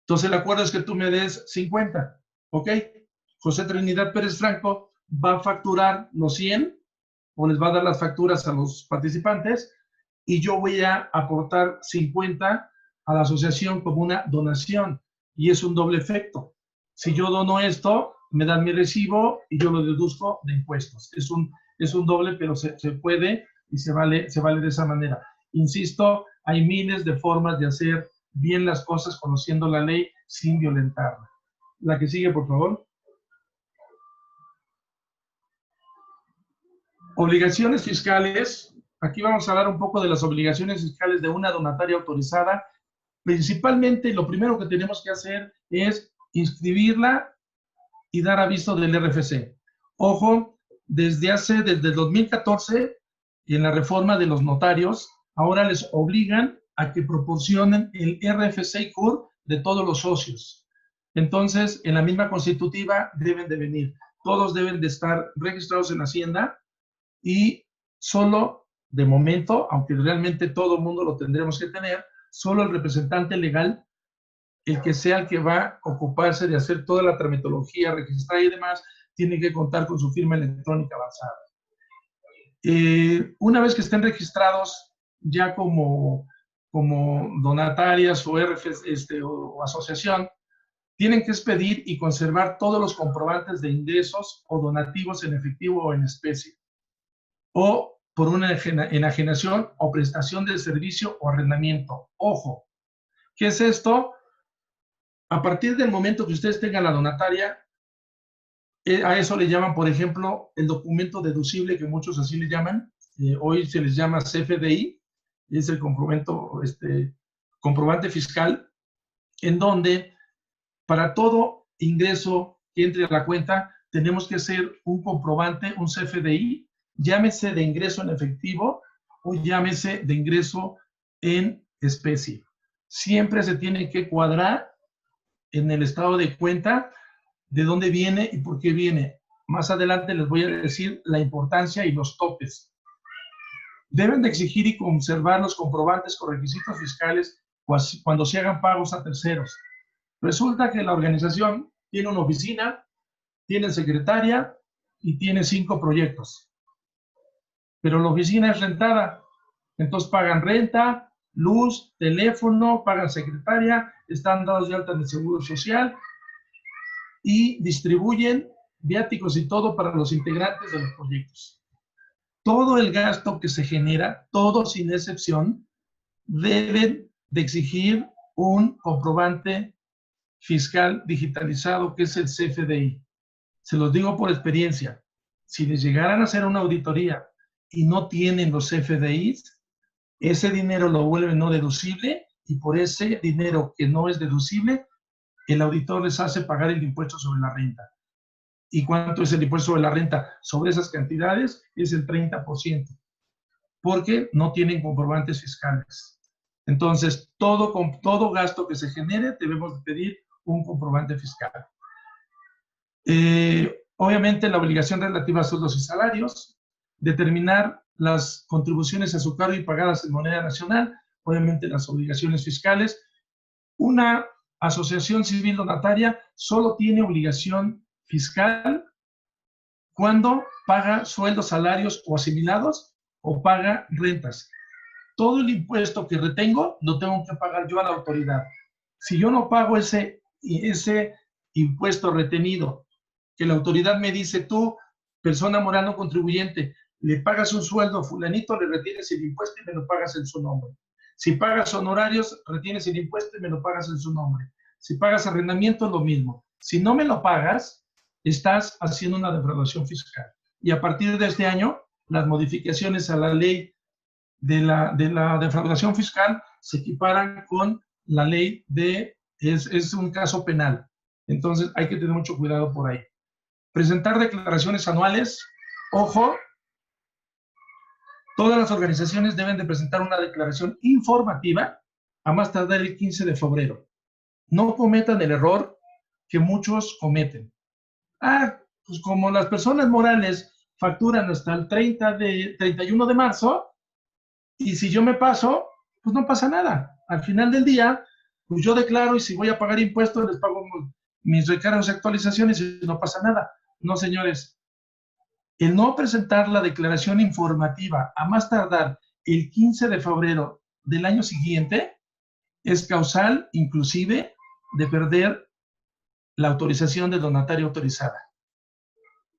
Entonces, el acuerdo es que tú me des 50, ¿ok? José Trinidad Pérez Franco va a facturar los 100 o les va a dar las facturas a los participantes y yo voy a aportar 50 a la asociación como una donación y es un doble efecto. Si yo dono esto, me dan mi recibo y yo lo deduzco de impuestos. Es un doble, pero se puede y se vale de esa manera. Insisto, hay miles de formas de hacer bien las cosas conociendo la ley sin violentarla. La que sigue, por favor. Obligaciones fiscales. Aquí vamos a hablar un poco de las obligaciones fiscales de una donataria autorizada. Principalmente, lo primero que tenemos que hacer es inscribirla y dar aviso del RFC. Ojo, desde el 2014 y en la reforma de los notarios, ahora les obligan a que proporcionen el RFC CUR de todos los socios. Entonces, en la misma constitutiva deben de venir. Todos deben de estar registrados en Hacienda y solo, de momento, aunque realmente todo el mundo lo tendremos que tener, solo el representante legal, el que sea el que va a ocuparse de hacer toda la tramitología, registrar y demás, tiene que contar con su firma electrónica avanzada. Una vez que estén registrados ya como donatarias o o asociación, tienen que expedir y conservar todos los comprobantes de ingresos o donativos en efectivo o en especie, o por una enajenación o prestación de servicio o arrendamiento. Ojo, ¿qué es esto? A partir del momento que ustedes tengan la donataria, a eso le llaman, por ejemplo, el documento deducible, que muchos así le llaman. Hoy se les llama CFDI, es el comprobante fiscal, en donde para todo ingreso que entre a la cuenta tenemos que hacer un comprobante, un CFDI, llámese de ingreso en efectivo o llámese de ingreso en especie. Siempre se tiene que cuadrar en el estado de cuenta de dónde viene y por qué viene. Más adelante les voy a decir la importancia y los topes. Deben de exigir y conservar los comprobantes con requisitos fiscales cuando se hagan pagos a terceros. Resulta que la organización tiene una oficina, tiene secretaria y tiene 5 proyectos. Pero la oficina es rentada. Entonces pagan renta, luz, teléfono, pagan secretaria, están dados de alta en el Seguro Social y distribuyen viáticos y todo para los integrantes de los proyectos. Todo el gasto que se genera, todo sin excepción, deben de exigir un comprobante fiscal digitalizado, que es el CFDI. Se los digo por experiencia. Si les llegaran a hacer una auditoría y no tienen los CFDIs, ese dinero lo vuelve no deducible y por ese dinero que no es deducible, el auditor les hace pagar el impuesto sobre la renta. ¿Y cuánto es el impuesto sobre la renta? Sobre esas cantidades es el 30%, porque no tienen comprobantes fiscales. Entonces, todo gasto que se genere, debemos pedir un comprobante fiscal. Obviamente, la obligación relativa a sueldos y salarios, determinar las contribuciones a su cargo y pagadas en moneda nacional, obviamente las obligaciones fiscales. Una asociación civil donataria solo tiene obligación fiscal cuando paga sueldos, salarios o asimilados o paga rentas. Todo el impuesto que retengo lo tengo que pagar yo a la autoridad. Si yo no pago ese impuesto retenido, que la autoridad me dice, tú, persona moral no contribuyente, le pagas un sueldo a fulanito, le retienes el impuesto y me lo pagas en su nombre. Si pagas honorarios, retienes el impuesto y me lo pagas en su nombre. Si pagas arrendamiento, lo mismo. Si no me lo pagas, estás haciendo una defraudación fiscal. Y a partir de este año, las modificaciones a la ley de la defraudación fiscal se equiparan con la ley es un caso penal. Entonces hay que tener mucho cuidado por ahí. Presentar declaraciones anuales. Ojo, todas las organizaciones deben de presentar una declaración informativa a más tardar el 15 de febrero. No cometan el error que muchos cometen. Pues como las personas morales facturan hasta el 31 de marzo, y si yo me paso, pues no pasa nada. Al final del día, pues yo declaro y si voy a pagar impuestos, les pago mis recargos y actualizaciones y no pasa nada. No, señores. El no presentar la declaración informativa a más tardar el 15 de febrero del año siguiente es causal, inclusive, de perder la autorización de donataria autorizada.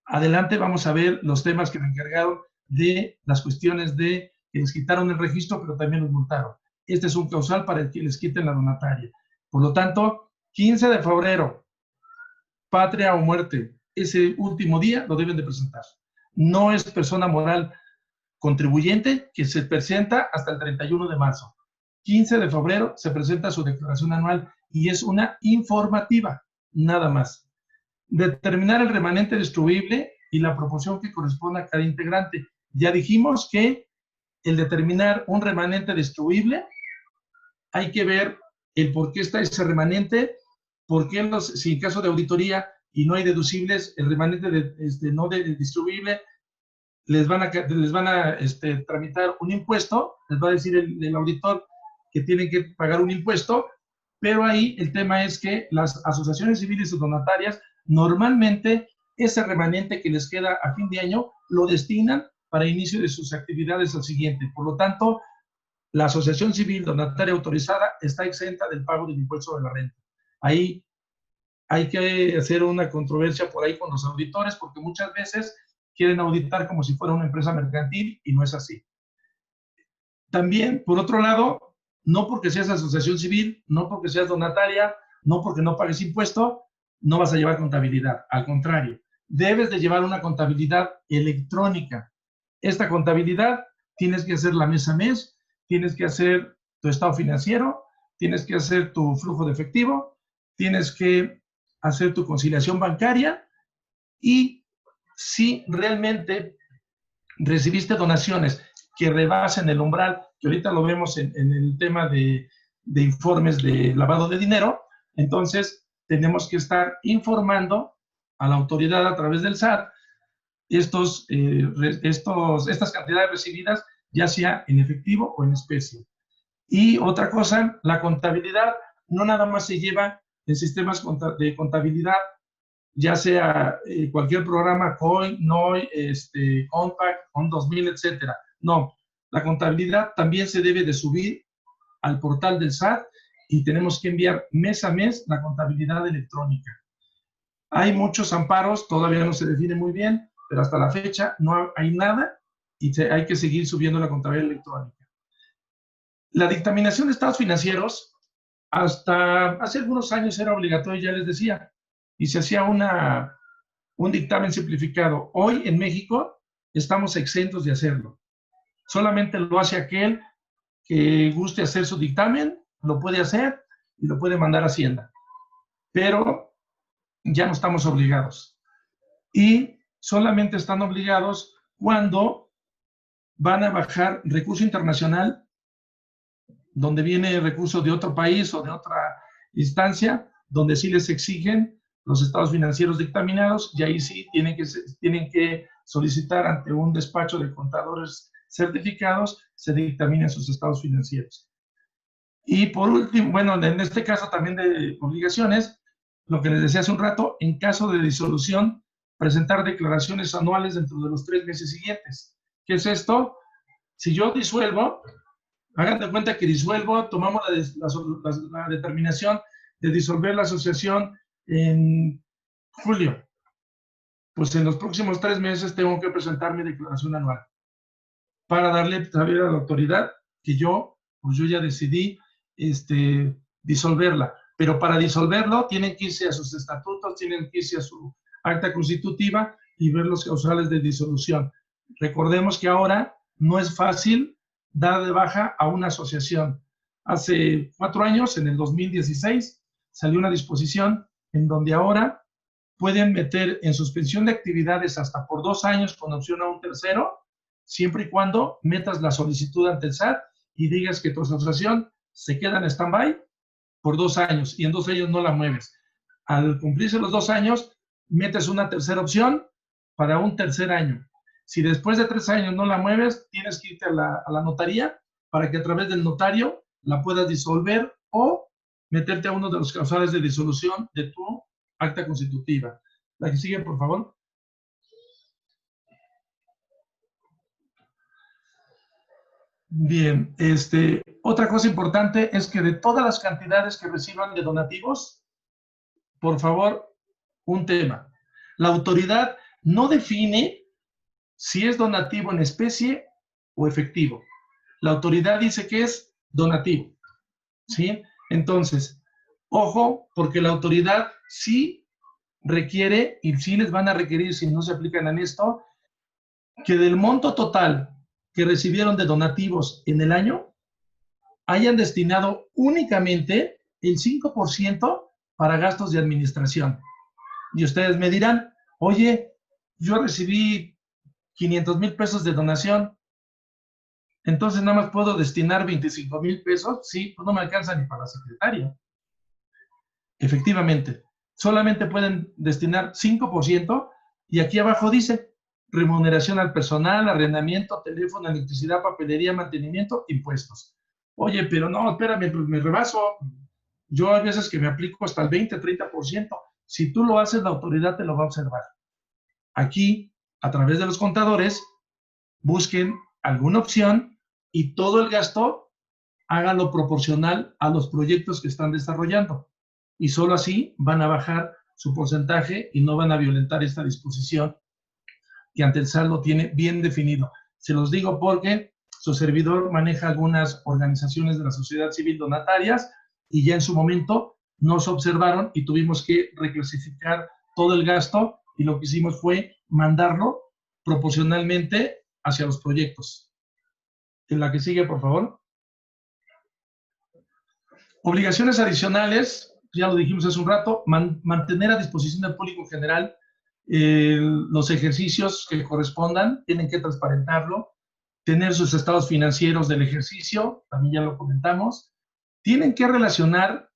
Adelante vamos a ver los temas que me encargaron de las cuestiones de que les quitaron el registro, pero también los multaron. Este es un causal para que les quiten la donataria. Por lo tanto, 15 de febrero, patria o muerte, ese último día lo deben de presentar. No es persona moral contribuyente que se presenta hasta el 31 de marzo. 15 de febrero se presenta su declaración anual y es una informativa, nada más. Determinar el remanente distribuible y la proporción que corresponde a cada integrante. Ya dijimos que el determinar un remanente distribuible hay que ver el por qué está ese remanente, por qué si en caso de auditoría y no hay deducibles, el remanente no distribuible, les van a tramitar un impuesto, les va a decir el auditor que tienen que pagar un impuesto, pero ahí el tema es que las asociaciones civiles o donatarias normalmente ese remanente que les queda a fin de año lo destinan para inicio de sus actividades al siguiente. Por lo tanto, la asociación civil donataria autorizada está exenta del pago del impuesto de la renta. Ahí hay que hacer una controversia por ahí con los auditores, porque muchas veces quieren auditar como si fuera una empresa mercantil y no es así. También, por otro lado, no porque seas asociación civil, no porque seas donataria, no porque no pagues impuesto, no vas a llevar contabilidad. Al contrario, debes de llevar una contabilidad electrónica. Esta contabilidad tienes que hacerla mes a mes, tienes que hacer tu estado financiero, tienes que hacer tu flujo de efectivo, tienes que hacer tu conciliación bancaria y si realmente recibiste donaciones que rebasen el umbral, que ahorita lo vemos en el tema de informes de lavado de dinero, entonces tenemos que estar informando a la autoridad a través del SAT estas cantidades recibidas, ya sea en efectivo o en especie. Y otra cosa, la contabilidad no nada más se lleva en sistemas de contabilidad, ya sea cualquier programa, COIN, NOI, Compact, ON 2000, etcétera. No, la contabilidad también se debe de subir al portal del SAT y tenemos que enviar mes a mes la contabilidad electrónica. Hay muchos amparos, todavía no se define muy bien, pero hasta la fecha no hay nada y hay que seguir subiendo la contabilidad electrónica. La dictaminación de estados financieros, hasta hace algunos años era obligatorio, ya les decía, y se hacía un dictamen simplificado. Hoy en México estamos exentos de hacerlo. Solamente lo hace aquel que guste hacer su dictamen, lo puede hacer y lo puede mandar a Hacienda. Pero ya no estamos obligados. Y solamente están obligados cuando van a bajar recurso internacional, donde viene recurso de otro país o de otra instancia, donde sí les exigen los estados financieros dictaminados, y ahí sí tienen que solicitar ante un despacho de contadores certificados, se dictaminen sus estados financieros. Y por último, bueno, en este caso también de obligaciones, lo que les decía hace un rato, en caso de disolución, presentar declaraciones anuales dentro de los 3 meses siguientes. ¿Qué es esto? Si yo disuelvo, hagan de cuenta que disuelvo, tomamos la determinación de disolver la asociación en julio. Pues en los próximos 3 meses tengo que presentar mi declaración anual para darle saber a la autoridad que yo ya decidí disolverla. Pero para disolverlo tienen que irse a sus estatutos, tienen que irse a su acta constitutiva y ver los causales de disolución. Recordemos que ahora no es fácil dar de baja a una asociación. Hace 4 años, en el 2016, salió una disposición en donde ahora pueden meter en suspensión de actividades hasta por 2 años con opción a un tercero, siempre y cuando metas la solicitud ante el SAT y digas que tu asociación se queda en stand-by por 2 años y en 2 años no la mueves. Al cumplirse los 2 años, metes una tercera opción para un tercer año. Si después de 3 años no la mueves, tienes que irte a la notaría para que a través del notario la puedas disolver o meterte a uno de los causales de disolución de tu acta constitutiva. La que sigue, por favor. Bien, otra cosa importante es que de todas las cantidades que reciban de donativos, por favor, un tema. La autoridad no define si es donativo en especie o efectivo. La autoridad dice que es donativo, ¿sí? Entonces, ojo, porque la autoridad sí requiere, y sí les van a requerir, si no se aplican en esto, que del monto total que recibieron de donativos en el año, hayan destinado únicamente el 5% para gastos de administración. Y ustedes me dirán, oye, yo recibí 500,000 pesos de donación, Entonces nada más puedo destinar 25,000 pesos. Sí, pues no me alcanza ni para la secretaria. Efectivamente, solamente pueden destinar 5%, y aquí abajo dice remuneración al personal, arrendamiento, teléfono, electricidad, papelería, mantenimiento, impuestos. Oye, pero no, espérame, pues me rebaso. Yo hay veces que me aplico hasta el 20, 30%. Si tú lo haces, la autoridad te lo va a observar. Aquí, a través de los contadores, busquen alguna opción y todo el gasto háganlo proporcional a los proyectos que están desarrollando. Y solo así van a bajar su porcentaje y no van a violentar esta disposición que ante el SAT lo tiene bien definido. Se los digo porque su servidor maneja algunas organizaciones de la sociedad civil donatarias y ya en su momento nos observaron y tuvimos que reclasificar todo el gasto, y lo que hicimos fue mandarlo proporcionalmente hacia los proyectos. En la que sigue, por favor. Obligaciones adicionales, ya lo dijimos hace un rato, mantener a disposición del público en general los ejercicios que correspondan, tienen que transparentarlo, tener sus estados financieros del ejercicio, también ya lo comentamos, tienen que relacionar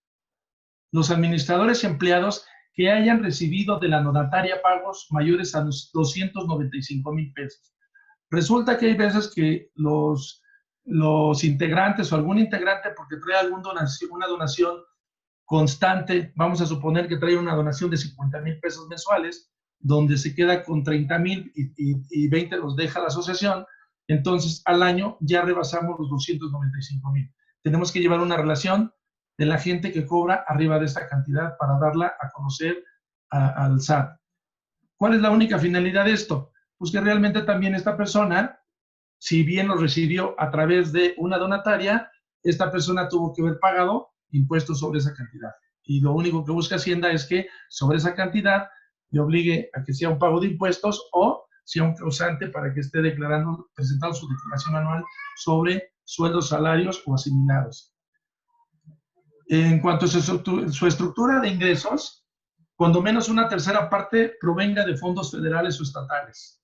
los administradores y empleados que hayan recibido de la donataria pagos mayores a los 295,000 pesos. Resulta que hay veces que los integrantes o algún integrante, porque trae una donación constante, vamos a suponer que trae una donación de 50,000 pesos mensuales, donde se queda con 30,000 y 20 los deja la asociación, entonces al año ya rebasamos los 295,000. Tenemos que llevar una relación de la gente que cobra arriba de esta cantidad para darla a conocer al SAT. ¿Cuál es la única finalidad de esto? Pues que realmente también esta persona, si bien lo recibió a través de una donataria, esta persona tuvo que haber pagado impuestos sobre esa cantidad. Y lo único que busca Hacienda es que sobre esa cantidad le obligue a que sea un pago de impuestos o sea un causante para que esté presentando su declaración anual sobre sueldos, salarios o asimilados. En cuanto a su estructura de ingresos, cuando menos una tercera parte provenga de fondos federales o estatales.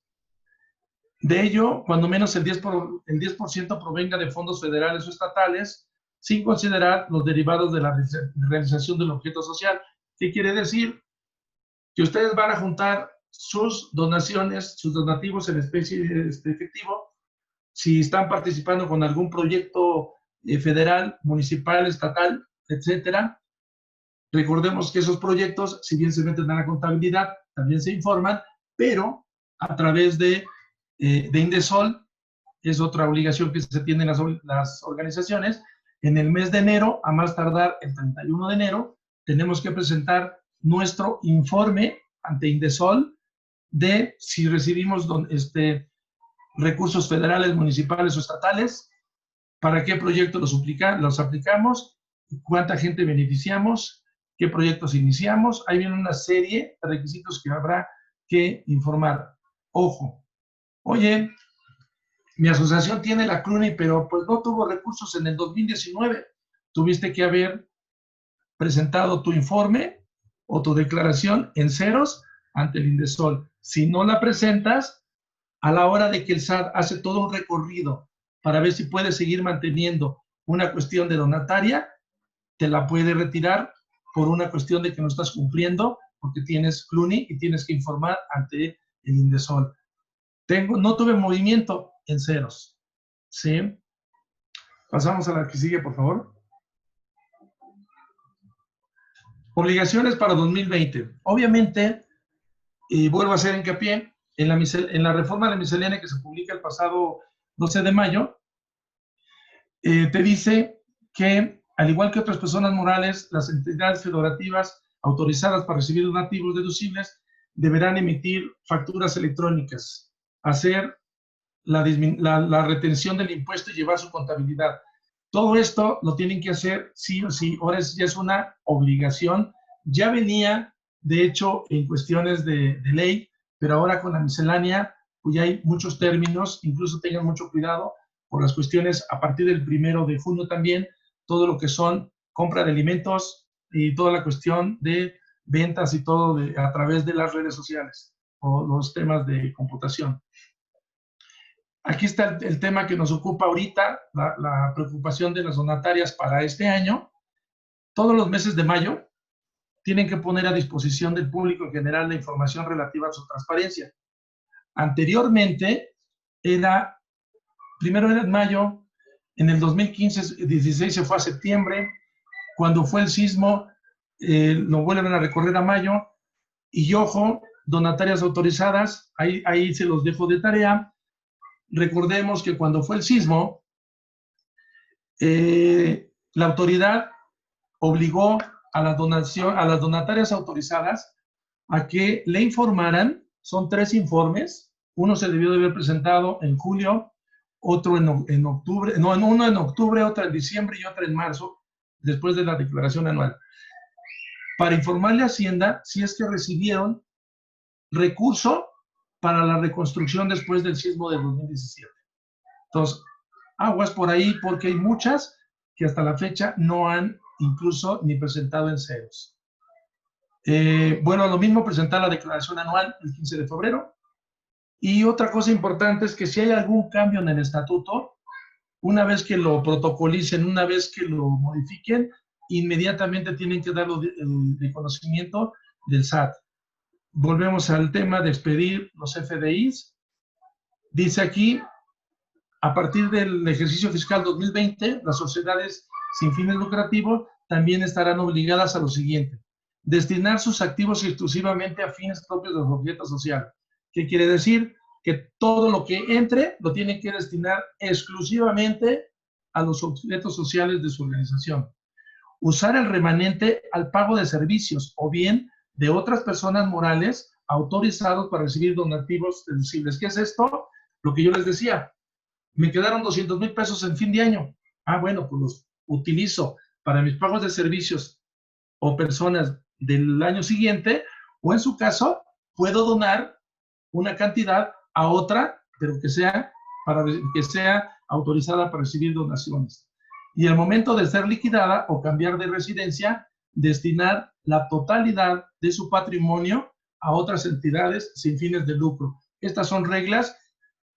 De ello, cuando menos el 10% provenga de fondos federales o estatales, sin considerar los derivados de la realización del objeto social. ¿Qué quiere decir? Que ustedes van a juntar sus donaciones, sus donativos en especie de efectivo, si están participando con algún proyecto federal, municipal, estatal, etcétera. Recordemos que esos proyectos, si bien se meten a la contabilidad, también se informan, pero a través de Indesol, es otra obligación que se tienen las organizaciones. En el mes de enero, a más tardar el 31 de enero, tenemos que presentar nuestro informe ante Indesol de si recibimos recursos federales, municipales o estatales, para qué proyectos los aplicamos, cuánta gente beneficiamos, qué proyectos iniciamos. Ahí viene una serie de requisitos que habrá que informar. Ojo, oye, mi asociación tiene la CRUNY, pero pues no tuvo recursos en el 2019. Tuviste que haber presentado tu informe o tu declaración en ceros ante el Indesol. Si no la presentas, a la hora de que el SAT hace todo un recorrido para ver si puede seguir manteniendo una cuestión de donataria, te la puede retirar por una cuestión de que no estás cumpliendo, porque tienes CRUNY y tienes que informar ante el Indesol. No tuve movimiento en ceros. ¿Sí? Pasamos a la que sigue, por favor. Obligaciones para 2020. Obviamente, y vuelvo a hacer hincapié, en la reforma de miscelánea que se publica el pasado 12 de mayo, te dice que, al igual que otras personas morales, las entidades federativas autorizadas para recibir donativos deducibles deberán emitir facturas electrónicas, hacer la retención del impuesto y llevar su contabilidad. Todo esto lo tienen que hacer sí o sí. Ahora ya es una obligación. Ya venía, de hecho, en cuestiones de ley, pero ahora con la miscelánea, pues ya hay muchos términos. Incluso tengan mucho cuidado por las cuestiones a partir del 1 de junio también, todo lo que son compra de alimentos y toda la cuestión de ventas y todo a través de las redes sociales o los temas de computación. Aquí está el tema que nos ocupa ahorita, la preocupación de las donatarias para este año. Todos los meses de mayo tienen que poner a disposición del público en general la información relativa a su transparencia. Anteriormente, primero era en mayo, en el 2015-16 se fue a septiembre, cuando fue el sismo, lo vuelven a recorrer a mayo, y ojo, donatarias autorizadas, ahí se los dejo de tarea. Recordemos que cuando fue el sismo, la autoridad obligó a las donatarias autorizadas a que le informaran. Son 3 informes. Uno se debió de haber presentado en julio, otro en octubre, uno en octubre, otro en diciembre y otro en marzo, después de la declaración anual, para informarle a Hacienda si es que recibieron recurso para la reconstrucción después del sismo de 2017. Entonces, aguas por ahí, porque hay muchas que hasta la fecha no han incluso ni presentado en ceros. Bueno, lo mismo presentar la declaración anual el 15 de febrero. Y otra cosa importante es que si hay algún cambio en el estatuto, una vez que lo protocolicen, una vez que lo modifiquen, inmediatamente tienen que darlo de conocimiento del SAT. Volvemos al tema de expedir los FDIs. Dice aquí, a partir del ejercicio fiscal 2020, las sociedades sin fines lucrativos también estarán obligadas a lo siguiente: destinar sus activos exclusivamente a fines propios del objeto social. ¿Qué quiere decir? Que todo lo que entre lo tienen que destinar exclusivamente a los objetos sociales de su organización. Usar el remanente al pago de servicios o bien de otras personas morales autorizados para recibir donativos deducibles. ¿Qué es esto? Lo que yo les decía. Me quedaron 200,000 pesos en fin de año. Bueno, pues los utilizo para mis pagos de servicios o personas del año siguiente, o en su caso, puedo donar una cantidad a otra, pero que sea autorizada para recibir donaciones. Y al momento de ser liquidada o cambiar de residencia, destinar la totalidad de su patrimonio a otras entidades sin fines de lucro. Estas son reglas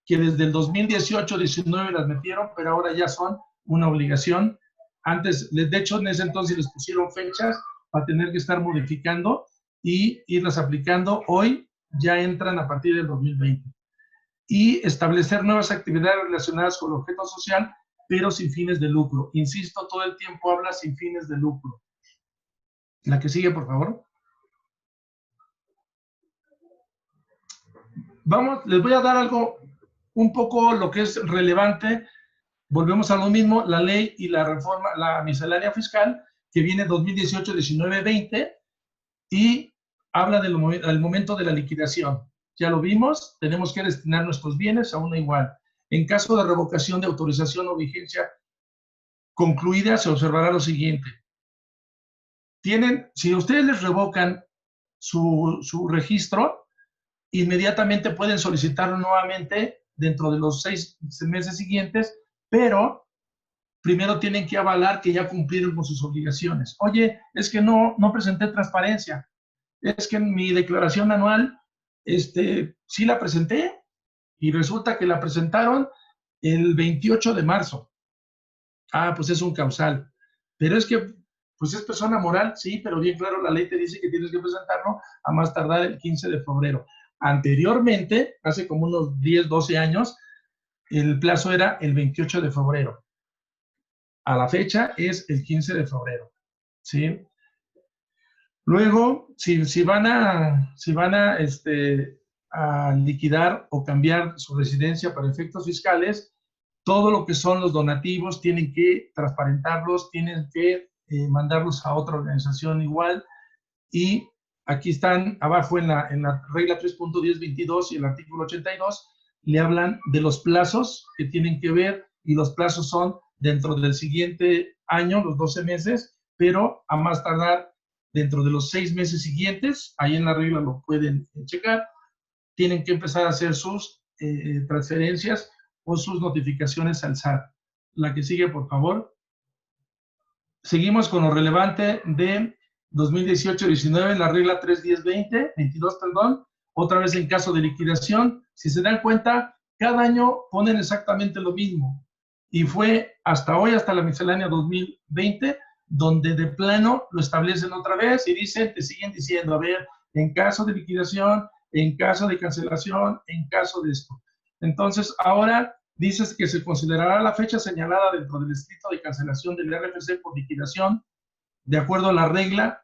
que desde el 2018-19 las metieron, pero ahora ya son una obligación. Antes, de hecho, en ese entonces les pusieron fechas para tener que estar modificando y irlas aplicando. Hoy ya entran a partir del 2020. Y establecer nuevas actividades relacionadas con el objeto social, pero sin fines de lucro. Insisto, todo el tiempo habla sin fines de lucro. La que sigue, por favor. Vamos, les voy a dar algo, un poco lo que es relevante. Volvemos a lo mismo, la ley y la reforma, la miscelánea fiscal, que viene 2018, 19, 20, y habla del momento de la liquidación. Ya lo vimos, tenemos que destinar nuestros bienes a uno igual. En caso de revocación de autorización o vigencia concluida, se observará lo siguiente. Si ustedes les revocan su registro, inmediatamente pueden solicitarlo nuevamente dentro de los 6 meses siguientes, pero primero tienen que avalar que ya cumplieron con sus obligaciones. Oye, es que no presenté transparencia. Es que en mi declaración anual, sí la presenté, y resulta que la presentaron el 28 de marzo. Pues es un causal. Pero es que, pues es persona moral, sí, pero bien claro, la ley te dice que tienes que presentarlo a más tardar el 15 de febrero. Anteriormente, hace como unos 10, 12 años, el plazo era el 28 de febrero. A la fecha es el 15 de febrero, ¿sí? Luego, si van a liquidar o cambiar su residencia para efectos fiscales, todo lo que son los donativos tienen que transparentarlos, tienen que mandarlos a otra organización igual. Y aquí están abajo en la regla 3.1022 y el artículo 82, le hablan de los plazos que tienen que ver, y los plazos son dentro del siguiente año, los 12 meses, pero a más tardar dentro de los 6 meses siguientes. Ahí en la regla lo pueden checar. Tienen que empezar a hacer sus transferencias o sus notificaciones al SAT. La que sigue, por favor. Seguimos con lo relevante de 2018-19, la regla 3.10.20, 22, perdón. Otra vez en caso de liquidación. Si se dan cuenta, cada año ponen exactamente lo mismo. Y fue hasta hoy, hasta la miscelánea 2020, donde de plano lo establecen otra vez y dicen, te siguen diciendo, a ver, en caso de liquidación, en caso de cancelación, en caso de esto. Entonces, ahora dices que se considerará la fecha señalada dentro del escrito de cancelación del RFC por liquidación, de acuerdo a la regla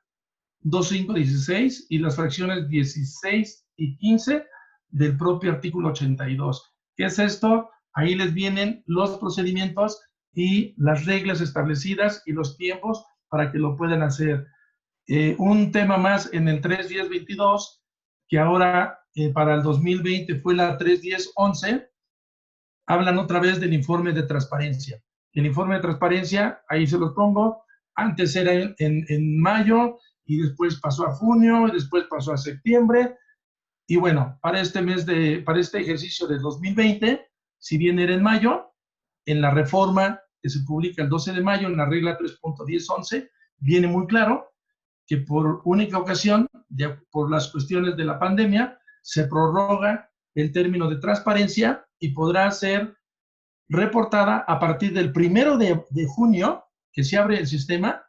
2516 y las fracciones 16 y 15 del propio artículo 82. ¿Qué es esto? Ahí les vienen los procedimientos y las reglas establecidas y los tiempos para que lo puedan hacer. Un tema más en el 31022, que ahora para el 2020 fue la 31011, hablan otra vez del informe de transparencia. El informe de transparencia, ahí se los pongo, antes era en mayo, y después pasó a junio, y después pasó a septiembre, y bueno, para este ejercicio de 2020, si bien era en mayo, en la reforma que se publica el 12 de mayo, en la regla 3.1011, viene muy claro que por única ocasión, por las cuestiones de la pandemia, se prorroga el término de transparencia y podrá ser reportada a partir del 1 de junio, que se abre el sistema.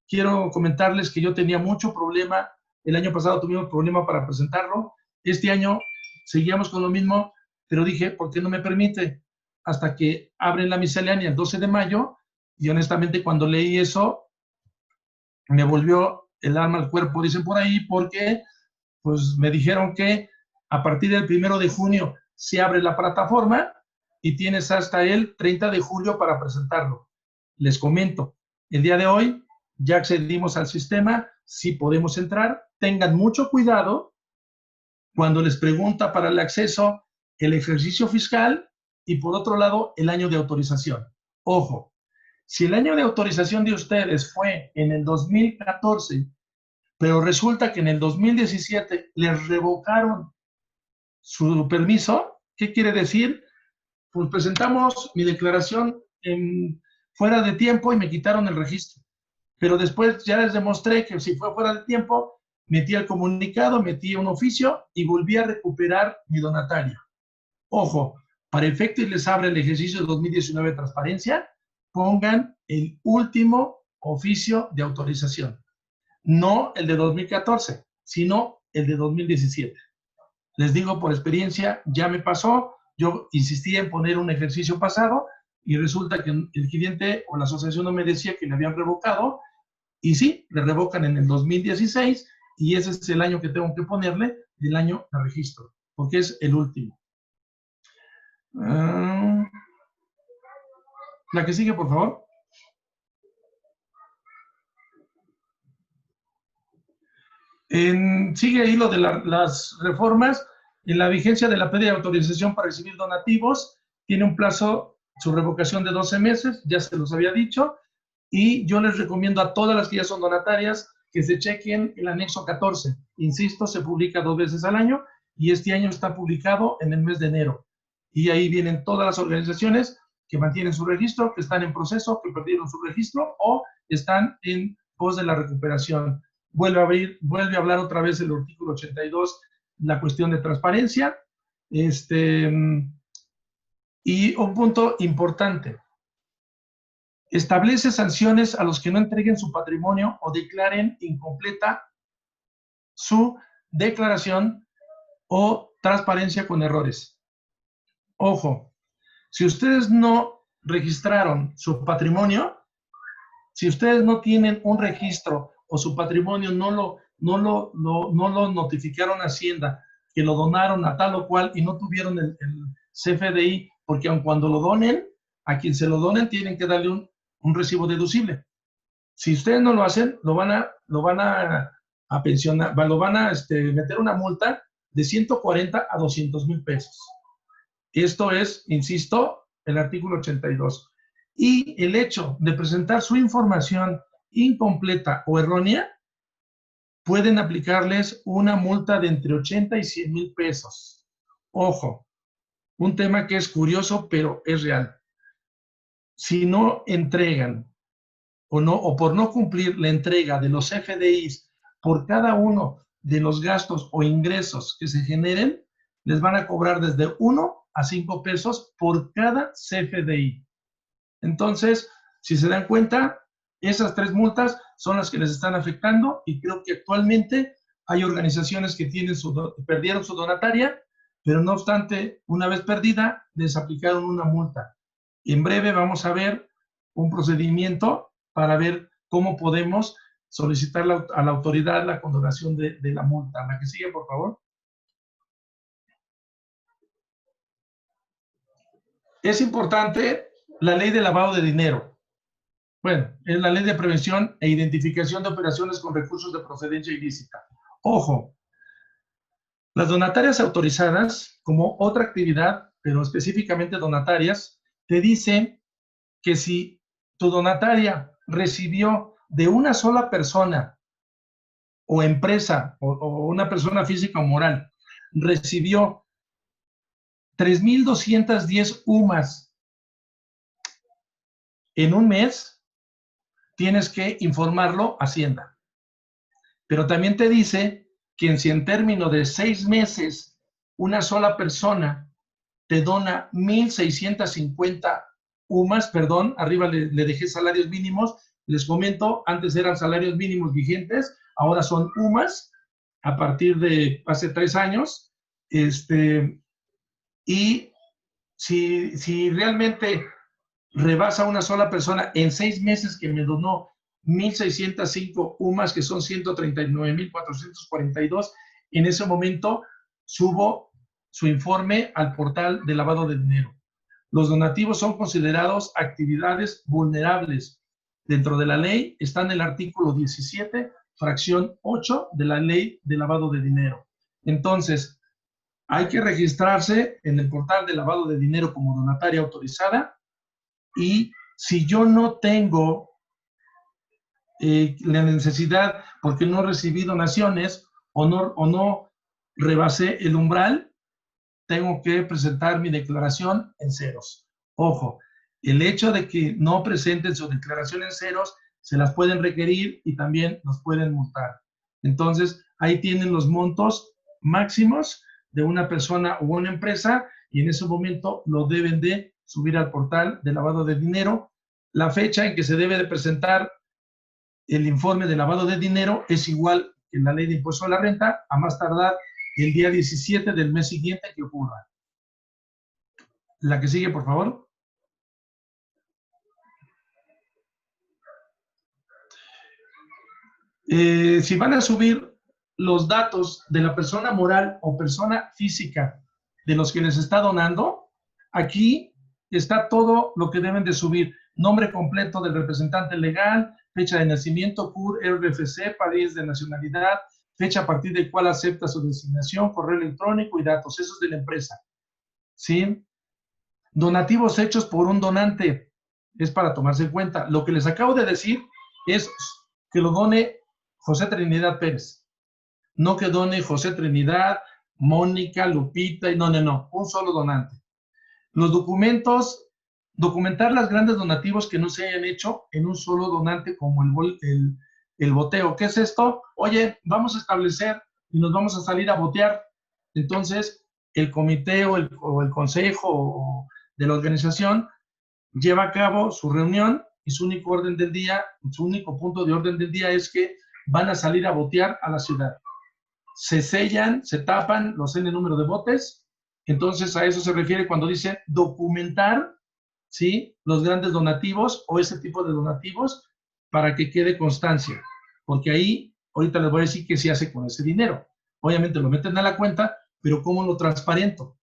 Quiero comentarles que yo tenía mucho problema, el año pasado tuvimos problema para presentarlo, este año seguíamos con lo mismo, pero dije, ¿por qué no me permite? Hasta que abren la miscelánea el 12 de mayo, y honestamente cuando leí eso, me volvió el alma al cuerpo, dicen por ahí, porque pues me dijeron que a partir del 1 de junio se abre la plataforma y tienes hasta el 30 de julio para presentarlo. Les comento, el día de hoy ya accedimos al sistema, sí podemos entrar, tengan mucho cuidado cuando les pregunta para el acceso el ejercicio fiscal y por otro lado el año de autorización. Ojo, si el año de autorización de ustedes fue en el 2014, pero resulta que en el 2017 les revocaron su permiso, ¿qué quiere decir? Pues presentamos mi declaración fuera de tiempo y me quitaron el registro. Pero después ya les demostré que si fue fuera de tiempo, metí el comunicado, metí un oficio y volví a recuperar mi donatario. Ojo, para efecto y les abre el ejercicio de 2019 de transparencia, pongan el último oficio de autorización. No el de 2014, sino el de 2017. Les digo por experiencia, ya me pasó, yo insistía en poner un ejercicio pasado y resulta que el cliente o la asociación no me decía que le habían revocado, y sí, le revocan en el 2016 y ese es el año que tengo que ponerle, el año de registro, porque es el último. La que sigue, por favor. Sigue ahí lo de las reformas. En la vigencia de la pérdida de autorización para recibir donativos, tiene un plazo, su revocación de 12 meses, ya se los había dicho, y yo les recomiendo a todas las que ya son donatarias que se chequen el anexo 14. Insisto, se publica 2 veces al año y este año está publicado en el mes de enero. Y ahí vienen todas las organizaciones que mantienen su registro, que están en proceso, que perdieron su registro o están en pos de la recuperación. Vuelve a hablar otra vez el artículo 82, la cuestión de transparencia. Y un punto importante, establece sanciones a los que no entreguen su patrimonio o declaren incompleta su declaración o transparencia con errores. Ojo, si ustedes no registraron su patrimonio, si ustedes no tienen un registro o su patrimonio no lo notificaron a Hacienda, que lo donaron a tal o cual y no tuvieron el CFDI, porque aun cuando lo donen, a quien se lo donen tienen que darle un recibo deducible. Si ustedes no lo hacen, lo van a pensionar, lo van a meter una multa de 140 a 200,000 pesos. Esto es, insisto, el artículo 82. Y el hecho de presentar su información incompleta o errónea, pueden aplicarles una multa de entre 80 y 100,000 pesos. Ojo, un tema que es curioso, pero es real. Si no entregan o por no cumplir la entrega de los FDIs por cada uno de los gastos o ingresos que se generen, les van a cobrar desde 1 a 5 pesos por cada CFDI. Entonces, si se dan cuenta, esas 3 multas son las que les están afectando, y creo que actualmente hay organizaciones que perdieron su donataria, pero no obstante, una vez perdida, les aplicaron una multa. En breve vamos a ver un procedimiento para ver cómo podemos solicitar a la autoridad la condonación de la multa. La que sigue, por favor. Es importante la ley de lavado de dinero. Bueno, es la ley de prevención e identificación de operaciones con recursos de procedencia ilícita. Ojo, las donatarias autorizadas, como otra actividad, pero específicamente donatarias, te dicen que si tu donataria recibió de una sola persona o empresa o una persona física o moral, recibió 3,210 UMAS en un mes, tienes que informarlo a Hacienda. Pero también te dice que si en término de 6 meses una sola persona te dona 1,650 UMAS, perdón, arriba le dejé salarios mínimos, les comento, antes eran salarios mínimos vigentes, ahora son UMAS, a partir de hace 3 años, y si realmente rebasa una sola persona en 6 meses que me donó 1,605 UMAS, que son 139,442, en ese momento subo su informe al portal de lavado de dinero. Los donativos son considerados actividades vulnerables. Dentro de la ley está en el artículo 17, fracción 8 de la ley de lavado de dinero. Entonces, hay que registrarse en el portal de lavado de dinero como donataria autorizada, y si yo no tengo la necesidad porque no recibí donaciones o no rebasé el umbral, tengo que presentar mi declaración en ceros. Ojo, el hecho de que no presenten su declaración en ceros, se las pueden requerir y también nos pueden multar. Entonces, ahí tienen los montos máximos de una persona o una empresa, y en ese momento lo deben de subir al portal de lavado de dinero. La fecha en que se debe de presentar el informe de lavado de dinero es igual que en la ley de impuesto a la renta, a más tardar el día 17 del mes siguiente que ocurra. La que sigue, por favor. Si van a subir los datos de la persona moral o persona física de los que les está donando, aquí está todo lo que deben de subir: nombre completo del representante legal, fecha de nacimiento, CUR, RFC, país de nacionalidad, fecha a partir del cual acepta su designación, correo electrónico y datos, esos de la empresa. ¿Sí? Donativos hechos por un donante, es para tomarse en cuenta. Lo que les acabo de decir es que lo done José Trinidad Pérez, no que done José Trinidad, Mónica, Lupita, no, un solo donante. Los documentos, documentar las grandes donativos que no se hayan hecho en un solo donante, como el boteo. ¿Qué es esto? Oye, vamos a establecer y nos vamos a salir a botear. Entonces, el comité o el consejo de la organización lleva a cabo su reunión, y su único orden del día, su único punto de orden del día es que van a salir a botear a la ciudad. Se sellan, se tapan los N número de botes. Entonces, a eso se refiere cuando dice documentar, ¿sí?, los grandes donativos o ese tipo de donativos, para que quede constancia. Porque ahí, ahorita les voy a decir qué se hace con ese dinero. Obviamente lo meten a la cuenta, pero ¿cómo lo transparento?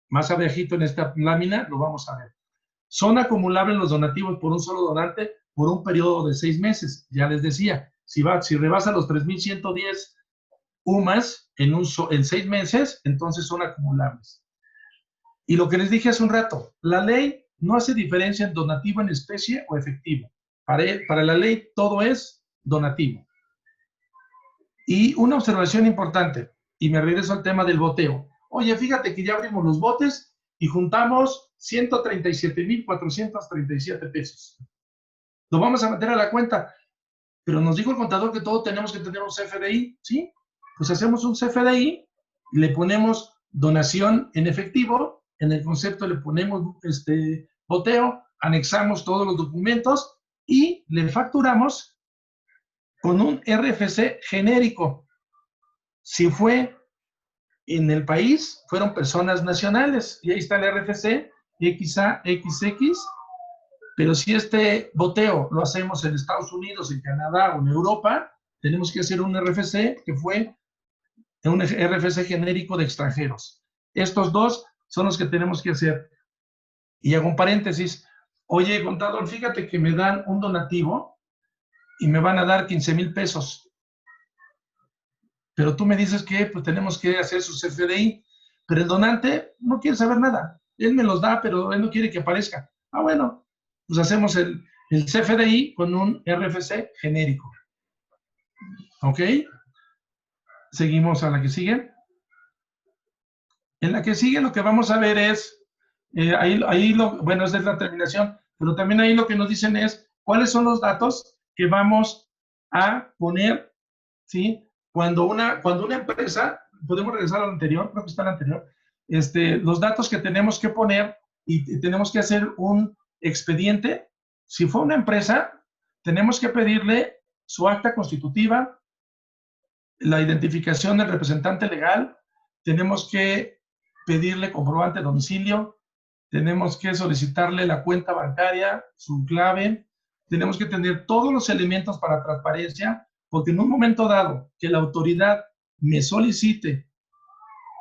Más abajito en esta lámina lo vamos a ver. Son acumulables los donativos por un solo donante por un periodo de 6 meses. Ya les decía, si rebasa los 3,110 UMAS en 6 meses, entonces son acumulables. Y lo que les dije hace un rato, la ley no hace diferencia en donativo en especie o efectivo. Para la ley todo es donativo. Y una observación importante, y me regreso al tema del boteo. Oye, fíjate que ya abrimos los botes y juntamos 137,437 pesos. Lo vamos a meter a la cuenta, pero nos dijo el contador que todos tenemos que tener un CFDI, ¿sí? Pues hacemos un CFDI, le ponemos donación en efectivo. En el concepto le ponemos boteo, anexamos todos los documentos y le facturamos con un RFC genérico. Si fue en el país, fueron personas nacionales, y ahí está el RFC XAXX, pero si este boteo lo hacemos en Estados Unidos, en Canadá o en Europa, tenemos que hacer un RFC que fue un RFC genérico de extranjeros. Estos dos son los que tenemos que hacer. Y hago un paréntesis. Oye, contador, fíjate que me dan un donativo y me van a dar 15,000 pesos. Pero tú me dices que pues, tenemos que hacer su CFDI, pero el donante no quiere saber nada. Él me los da, pero él no quiere que aparezca. Ah, bueno, pues hacemos el CFDI con un RFC genérico. ¿Ok? Seguimos a la que sigue. En la que sigue lo que vamos a ver es, bueno, esa es la terminación, pero también ahí lo que nos dicen es cuáles son los datos que vamos a poner, ¿sí? Cuando una empresa, podemos regresar al anterior, creo que está el anterior, los datos que tenemos que poner y tenemos que hacer un expediente. Si fue una empresa, tenemos que pedirle su acta constitutiva, la identificación del representante legal, tenemos que pedirle comprobante de domicilio, tenemos que solicitarle la cuenta bancaria, su clave, tenemos que tener todos los elementos para transparencia, porque en un momento dado que la autoridad me solicite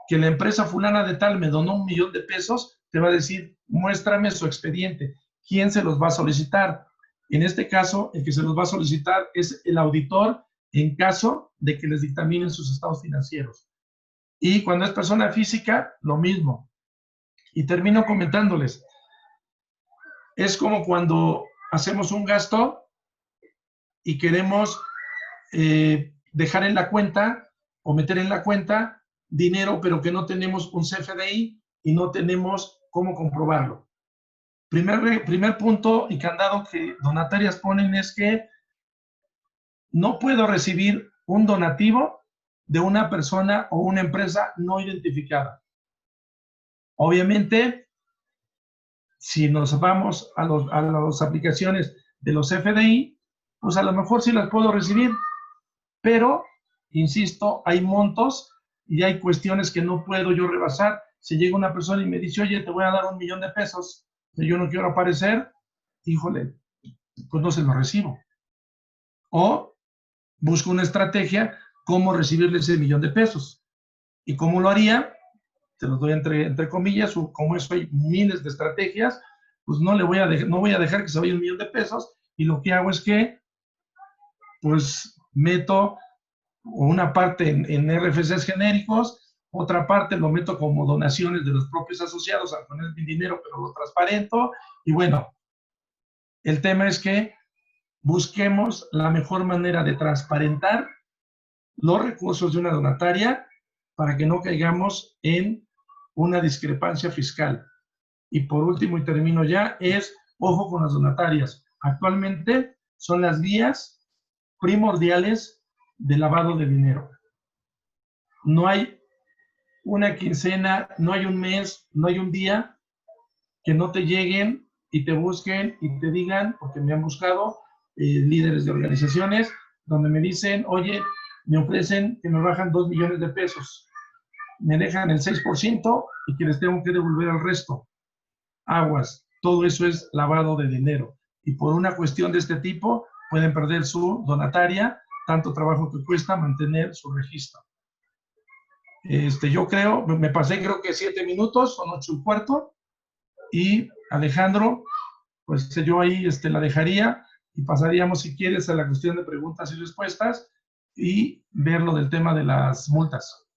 que la empresa fulana de tal me donó 1,000,000 de pesos, te va a decir, muéstrame su expediente. ¿Quién se los va a solicitar? En este caso, el que se los va a solicitar es el auditor en caso de que les dictaminen sus estados financieros. Y cuando es persona física, lo mismo. Y termino comentándoles. Es como cuando hacemos un gasto y queremos dejar en la cuenta o meter en la cuenta dinero, pero que no tenemos un CFDI y no tenemos cómo comprobarlo. Primer punto y candado que donatarias ponen es que no puedo recibir un donativo de una persona o una empresa no identificada. Obviamente, si nos vamos a las aplicaciones de los FDI, pues a lo mejor sí las puedo recibir, pero, insisto, hay montos y hay cuestiones que no puedo yo rebasar. Si llega una persona y me dice, oye, te voy a dar 1,000,000 de pesos, pero yo no quiero aparecer, híjole, pues no se lo recibo. O busco una estrategia, cómo recibirle ese 1,000,000 de pesos. ¿Y cómo lo haría? Te los doy entre comillas, o como eso hay miles de estrategias, pues no voy a dejar que se vaya 1,000,000 de pesos, y lo que hago es que, pues, meto una parte en RFCs genéricos, otra parte lo meto como donaciones de los propios asociados, al poner mi dinero, pero lo transparento, y bueno, el tema es que busquemos la mejor manera de transparentar los recursos de una donataria para que no caigamos en una discrepancia fiscal. Y por último, y termino ya, es ojo con las donatarias. Actualmente son las vías primordiales de lavado de dinero. No hay una quincena, no hay un mes, no hay un día que no te lleguen y te busquen y te digan, porque me han buscado líderes de organizaciones, donde me dicen, oye, me ofrecen que me bajan 2,000,000 de pesos, me dejan el 6% y que les tengo que devolver el resto. Aguas, todo eso es lavado de dinero. Y por una cuestión de este tipo, pueden perder su donataria, tanto trabajo que cuesta mantener su registro. Yo creo, me pasé creo que 7 minutos, son 8:15, y Alejandro, pues yo ahí la dejaría y pasaríamos, si quieres, a la cuestión de preguntas y respuestas y ver lo del tema de las multas.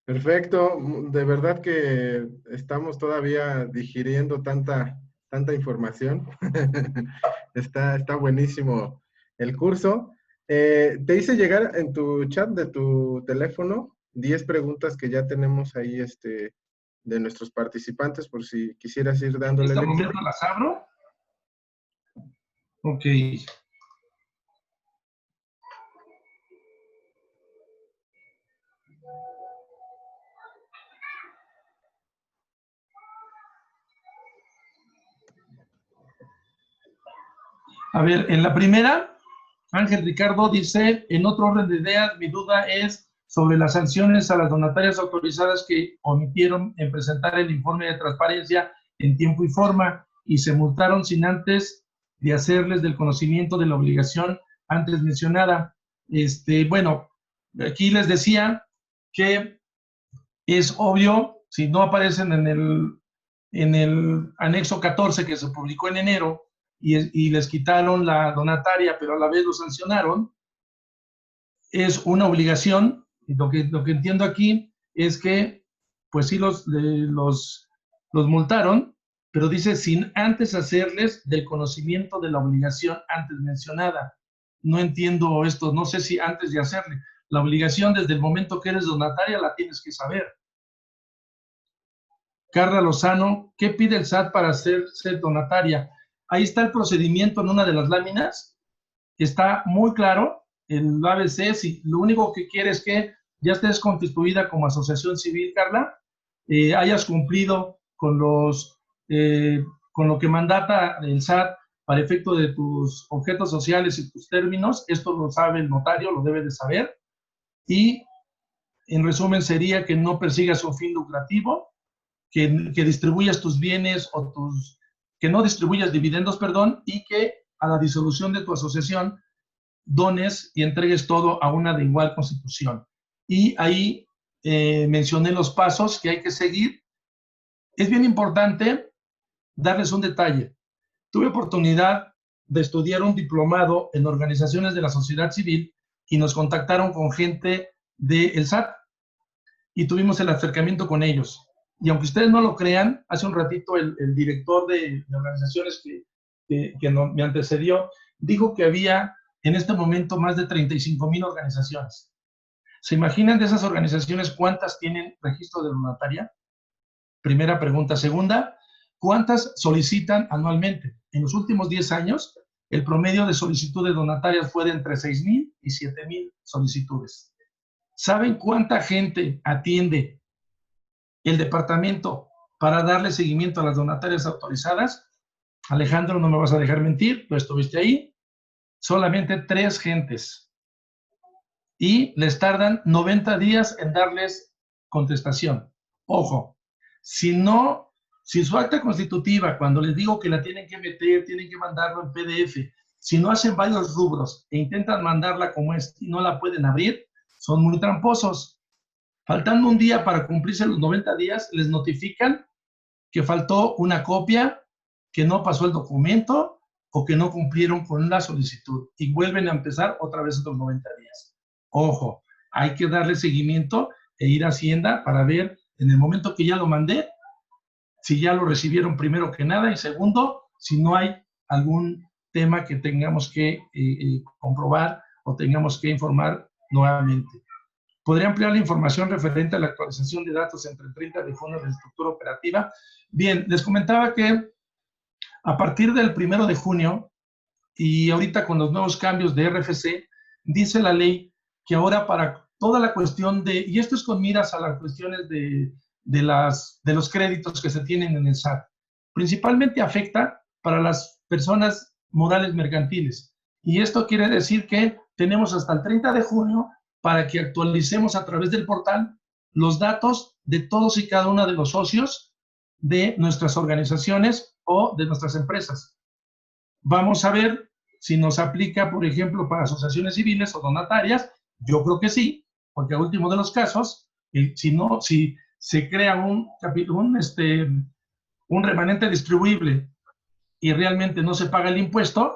Perfecto, de verdad que estamos todavía digiriendo tanta información. Está buenísimo el curso. Te hice llegar en tu chat de tu teléfono 10 preguntas que ya tenemos ahí de nuestros participantes, por si quisieras ir dándole ¿En este lectura. momento las abro? Ok. A ver, en la primera, Ángel Ricardo dice, en otro orden de ideas, mi duda es sobre las sanciones a las donatarias autorizadas que omitieron en presentar el informe de transparencia en tiempo y forma y se multaron sin antes de hacerles del conocimiento de la obligación antes mencionada. Bueno, aquí les decía que es obvio, si no aparecen en el anexo 14 que se publicó en enero y les quitaron la donataria, pero a la vez lo sancionaron, es una obligación. Y lo que entiendo aquí es que, pues sí, los multaron, pero dice sin antes hacerles del conocimiento de la obligación antes mencionada. No entiendo esto, no sé si antes de hacerle. La obligación desde el momento que eres donataria la tienes que saber. Carla Lozano, ¿qué pide el SAT para ser donataria? Ahí está el procedimiento en una de las láminas. Está muy claro. El ABC, si lo único que quiere es que ya estés constituida como asociación civil, Carla, hayas cumplido con con lo que mandata el SAT para efecto de tus objetos sociales y tus términos. Esto lo sabe el notario, lo debe de saber. Y en resumen sería que no persigas un fin lucrativo, que distribuyas tus bienes que no distribuyas dividendos, perdón, y que a la disolución de tu asociación dones y entregues todo a una de igual constitución. Y ahí mencioné los pasos que hay que seguir. Es bien importante darles un detalle. Tuve oportunidad de estudiar un diplomado en organizaciones de la sociedad civil y nos contactaron con gente del SAT y tuvimos el acercamiento con ellos. Y aunque ustedes no lo crean, hace un ratito el director de organizaciones que me antecedió dijo que había en este momento más de 35,000 organizaciones. ¿Se imaginan de esas organizaciones cuántas tienen registro de donataria? Primera pregunta. Segunda, ¿cuántas solicitan anualmente? En los últimos 10 años, el promedio de solicitud de donatarias fue de entre 6,000 y 7,000 solicitudes. ¿Saben cuánta gente atiende el departamento para darle seguimiento a las donatarias autorizadas? Alejandro, no me vas a dejar mentir, tú estuviste ahí. Solamente 3 gentes. Y les tardan 90 días en darles contestación. Ojo, si su acta constitutiva, cuando les digo que la tienen que meter, tienen que mandarlo en PDF, si no hacen varios rubros e intentan mandarla como es y no la pueden abrir, son muy tramposos. Faltando un día para cumplirse los 90 días, les notifican que faltó una copia, que no pasó el documento o que no cumplieron con la solicitud y vuelven a empezar otra vez otros 90 días. Ojo, hay que darle seguimiento e ir a Hacienda para ver en el momento que ya lo mandé, si ya lo recibieron primero que nada y segundo, si no hay algún tema que tengamos que comprobar o tengamos que informar nuevamente. ¿Podría ampliar la información referente a la actualización de datos entre el 30 de junio de la estructura operativa? Bien, les comentaba que a partir del 1 de junio y ahorita con los nuevos cambios de RFC, dice la ley que ahora para toda la cuestión y esto es con miras a las cuestiones de los créditos que se tienen en el SAT, principalmente afecta para las personas morales mercantiles. Y esto quiere decir que tenemos hasta el 30 de junio para que actualicemos a través del portal los datos de todos y cada uno de los socios de nuestras organizaciones o de nuestras empresas. Vamos a ver si nos aplica, por ejemplo, para asociaciones civiles o donatarias. Yo creo que sí, porque a último de los casos, si se crea un remanente distribuible y realmente no se paga el impuesto,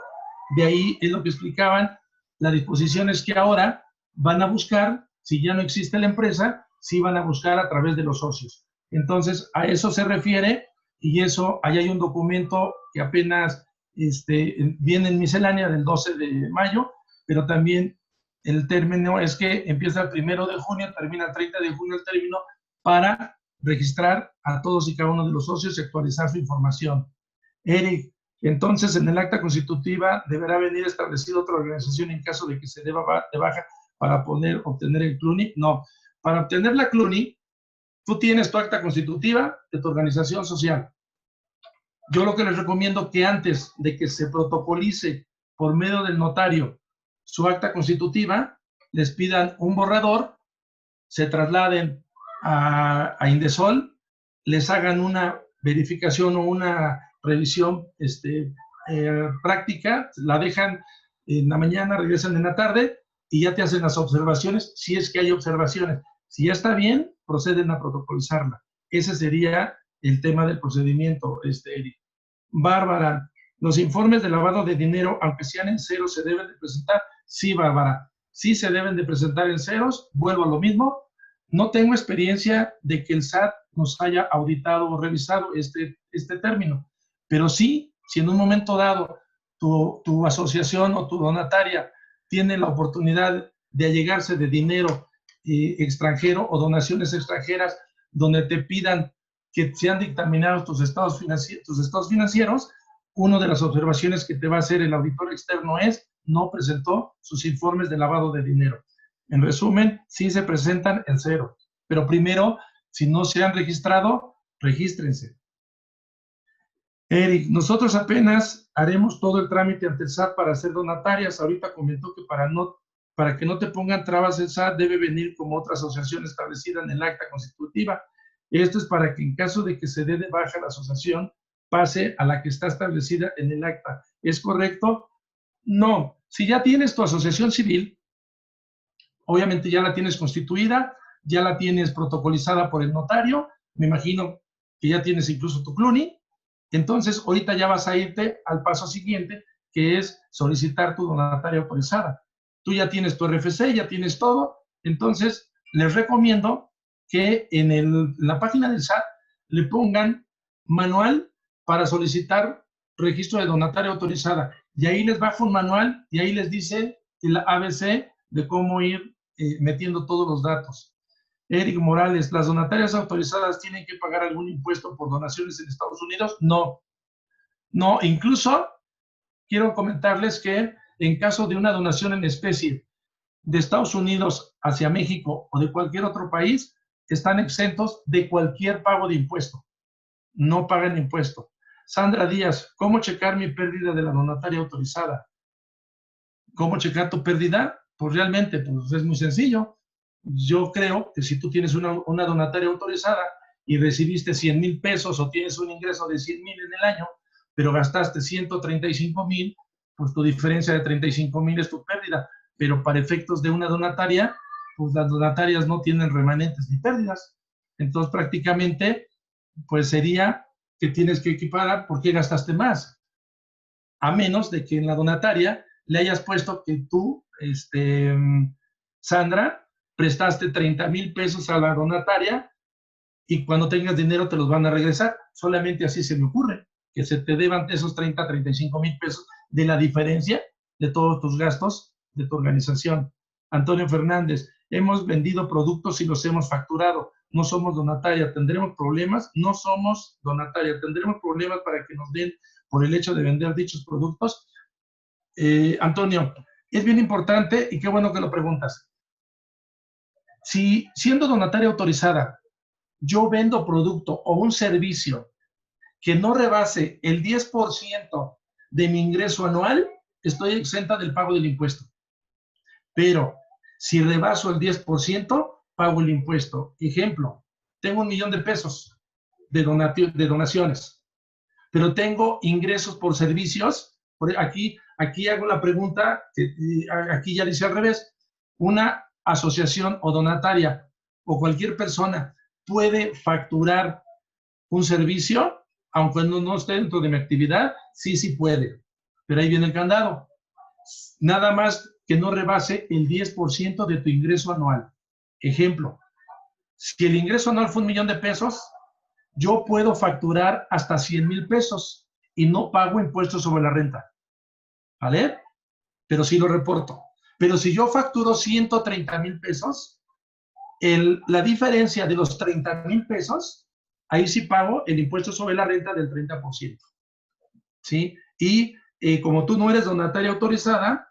de ahí es lo que explicaban, la disposición es que ahora van a buscar, si ya no existe la empresa, sí van a buscar a través de los socios. Entonces, a eso se refiere y eso, ahí hay un documento que apenas viene en miscelánea del 12 de mayo, pero también el término es que empieza el 1 de junio, termina el 30 de junio el término para registrar a todos y cada uno de los socios y actualizar su información. Eric, entonces en el acta constitutiva deberá venir establecida otra organización en caso de que se deba de baja para poder obtener el CLUNI. No, para obtener la CLUNI, tú tienes tu acta constitutiva de tu organización social. Yo lo que les recomiendo que antes de que se protocolice por medio del notario su acta constitutiva, les pidan un borrador, se trasladen a Indesol, les hagan una verificación o una revisión práctica, la dejan en la mañana, regresan en la tarde y ya te hacen las observaciones, si es que hay observaciones. Si ya está bien, proceden a protocolizarla. Ese sería el tema del procedimiento, Eric. Bárbara, los informes de lavado de dinero, aunque sean en ceros, ¿se deben de presentar? Sí, Bárbara, sí se deben de presentar en ceros. Vuelvo a lo mismo. No tengo experiencia de que el SAT nos haya auditado o revisado este término, pero sí, si en un momento dado tu asociación o tu donataria tiene la oportunidad de allegarse de dinero extranjero o donaciones extranjeras donde te pidan que sean dictaminados tus estados financieros, una de las observaciones que te va a hacer el auditor externo es no presentó sus informes de lavado de dinero. En resumen, sí se presentan en cero, pero primero, si no se han registrado, regístrense. Eric, nosotros apenas haremos todo el trámite ante el SAT para ser donatarias. Ahorita comentó que para que no te pongan trabas el SAT debe venir como otra asociación establecida en el acta constitutiva. Esto es para que en caso de que se dé de baja la asociación, pase a la que está establecida en el acta. ¿Es correcto? No. Si ya tienes tu asociación civil, obviamente ya la tienes constituida, ya la tienes protocolizada por el notario, me imagino que ya tienes incluso tu CLUNI, entonces ahorita ya vas a irte al paso siguiente, que es solicitar tu donataria autorizada. Tú ya tienes tu RFC, ya tienes todo, entonces les recomiendo que en la página del SAT le pongan manual para solicitar registro de donataria autorizada, y ahí les baja un manual y ahí les dice el ABC de cómo ir metiendo todos los datos. Eric Morales, ¿las donatarias autorizadas tienen que pagar algún impuesto por donaciones en Estados Unidos? No. No, incluso quiero comentarles que en caso de una donación en especie de Estados Unidos hacia México o de cualquier otro país, están exentos de cualquier pago de impuesto. No pagan impuesto. Sandra Díaz, ¿cómo checar mi pérdida de la donataria autorizada? ¿Cómo checar tu pérdida? Pues realmente, pues es muy sencillo. Yo creo que si tú tienes una donataria autorizada y recibiste 100,000 pesos o tienes un ingreso de 100,000 en el año, pero gastaste 135,000, pues tu diferencia de 35,000 es tu pérdida. Pero para efectos de una donataria, pues las donatarias no tienen remanentes ni pérdidas. Entonces prácticamente, pues sería que tienes que equiparar por qué gastaste más. A menos de que en la donataria le hayas puesto que tú, Sandra, prestaste 30,000 pesos a la donataria y cuando tengas dinero te los van a regresar. Solamente así se me ocurre, que se te deban esos 30, 35,000 pesos de la diferencia de todos tus gastos de tu organización. Antonio Fernández, hemos vendido productos y los hemos facturado. No somos donataria, tendremos problemas. No somos donataria, tendremos problemas para que nos den por el hecho de vender dichos productos. Antonio, es bien importante y qué bueno que lo preguntas. Si siendo donataria autorizada, yo vendo producto o un servicio que no rebase el 10% de mi ingreso anual, estoy exenta del pago del impuesto. Pero si rebaso el 10%, pago el impuesto. Ejemplo, tengo 1,000,000 de pesos de donaciones, pero tengo ingresos por servicios. Aquí hago la pregunta, aquí ya dice al revés, una asociación o donataria o cualquier persona puede facturar un servicio, aunque no esté dentro de mi actividad. Sí puede, pero ahí viene el candado. Nada más que no rebase el 10% de tu ingreso anual. Ejemplo, si el ingreso anual fue 1,000,000 de pesos, yo puedo facturar hasta 100,000 pesos y no pago impuestos sobre la renta. ¿Vale? Pero sí lo reporto. Pero si yo facturo 130,000 pesos, la diferencia de los 30,000 pesos, ahí sí pago el impuesto sobre la renta del 30%. ¿Sí? Y como tú no eres donataria autorizada,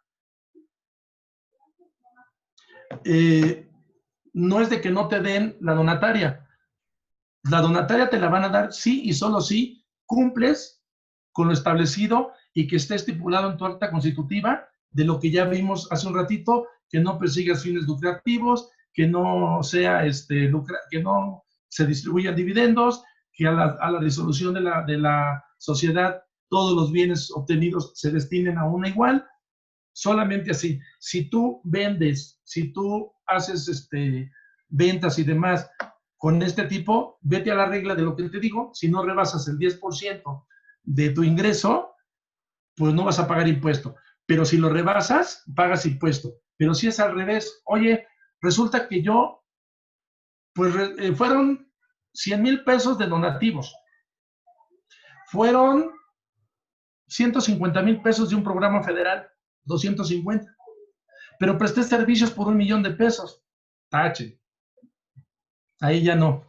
no es de que no te den la donataria. La donataria te la van a dar sí y solo si cumples con lo establecido y que esté estipulado en tu acta constitutiva de lo que ya vimos hace un ratito, que no persigas fines lucrativos, que no sea, que no se distribuyan dividendos, que a la disolución de la sociedad todos los bienes obtenidos se destinen a una igual. Solamente así. Si tú vendes, si tú haces ventas y demás con este tipo, vete a la regla de lo que te digo. Si no rebasas el 10% de tu ingreso, pues no vas a pagar impuesto. Pero si lo rebasas, pagas impuesto. Pero si es al revés, oye, resulta que yo, pues fueron 100,000 pesos de donativos. Fueron 150,000 pesos de un programa federal, 250. Pero presté servicios por 1,000,000 de pesos. Tache. Ahí ya no.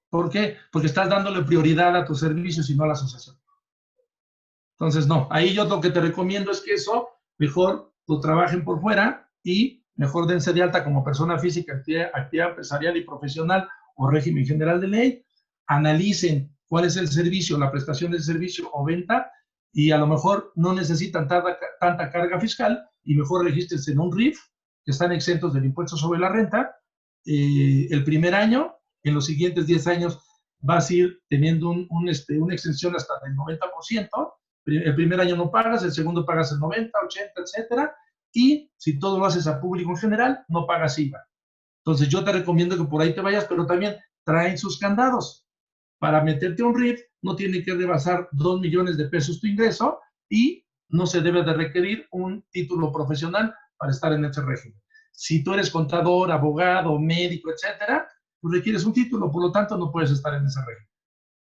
¿Por qué? Porque estás dándole prioridad a tus servicios y no a la asociación. Entonces, no. Ahí yo lo que te recomiendo es que eso, mejor lo trabajen por fuera y mejor dense de alta como persona física, actividad empresarial y profesional o régimen general de ley. Analicen cuál es el servicio, la prestación del servicio o venta, y a lo mejor no necesitan tanta carga fiscal y mejor regístrense en un RIF, que están exentos del impuesto sobre la renta. El primer año, en los siguientes 10 años, vas a ir teniendo una extensión hasta del 90%. El primer año no pagas, el segundo pagas el 90, 80, etcétera. Y si todo lo haces a público en general, no pagas IVA. Entonces yo te recomiendo que por ahí te vayas, pero también traen sus candados. Para meterte a un RIF no tiene que rebasar 2 millones de pesos tu ingreso y no se debe de requerir un título profesional para estar en ese régimen. Si tú eres contador, abogado, médico, etcétera, pues requieres un título, por lo tanto no puedes estar en ese régimen.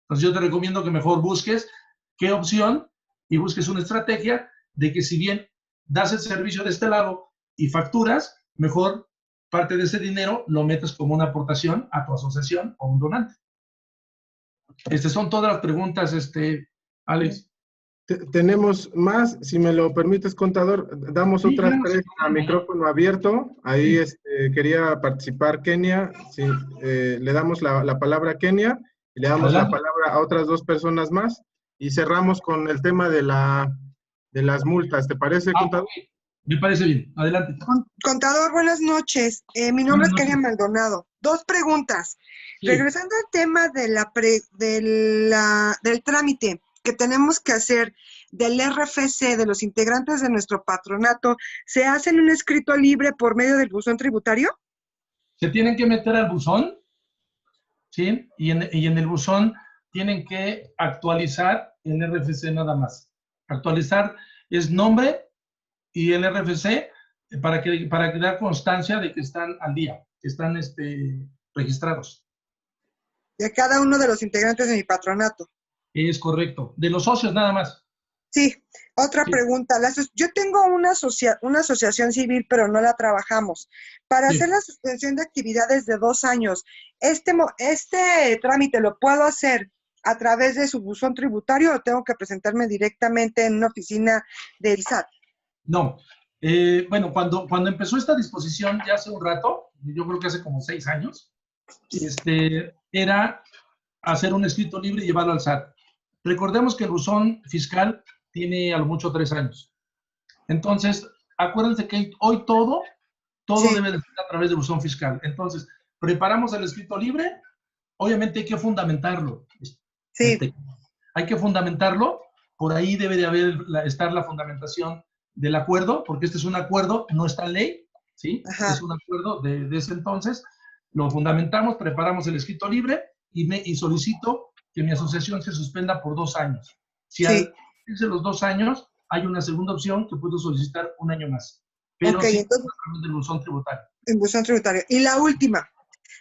Entonces yo te recomiendo que mejor busques qué opción y busques una estrategia de que si bien das el servicio de este lado y facturas, mejor parte de ese dinero lo metes como una aportación a tu asociación o un donante. Estas son todas las preguntas, Alex. Tenemos más, si me lo permites, contador, damos Sí, otras claro, 3 a micrófono abierto. Ahí quería participar Kenia. Sí, le damos la palabra a Kenia y le damos la palabra a otras 2 personas más y cerramos con el tema de las multas. ¿Te parece, contador? Okay. Me parece bien. Adelante. Contador, buenas noches. Mi nombre es Kenia Maldonado. 2 preguntas. Sí. Regresando al tema del trámite que tenemos que hacer del RFC de los integrantes de nuestro patronato, ¿se hace en un escrito libre por medio del buzón tributario? Se tienen que meter al buzón, ¿sí? Y en el buzón tienen que actualizar el RFC nada más. Actualizar es nombre y el RFC para que dar constancia de que están al día, que están registrados. De cada uno de los integrantes de mi patronato. Es correcto. De los socios nada más. Sí. Otra pregunta. Yo tengo una asociación civil, pero no la trabajamos. Para hacer la suspensión de actividades de 2 años, ¿este trámite lo puedo hacer a través de su buzón tributario o tengo que presentarme directamente en una oficina del SAT? No. Bueno, cuando empezó esta disposición ya hace un rato, yo creo que hace como 6 años, era hacer un escrito libre y llevarlo al SAT. Recordemos que el buzón fiscal tiene a lo mucho 3 años. Entonces, acuérdense que hoy todo debe de ser a través del buzón fiscal. Entonces, preparamos el escrito libre, obviamente hay que fundamentarlo. Sí. Hay que fundamentarlo, por ahí debe de estar la fundamentación del acuerdo, porque este es un acuerdo, no está en ley, ¿sí? Ajá. Es un acuerdo de ese entonces. Lo fundamentamos, preparamos el escrito libre y solicito que mi asociación se suspenda por 2 años. Si al irse los 2 años, hay una segunda opción que puedo solicitar 1 año más. Pero sí, entonces, a través del buzón tributario. En buzón tributario. Y la última.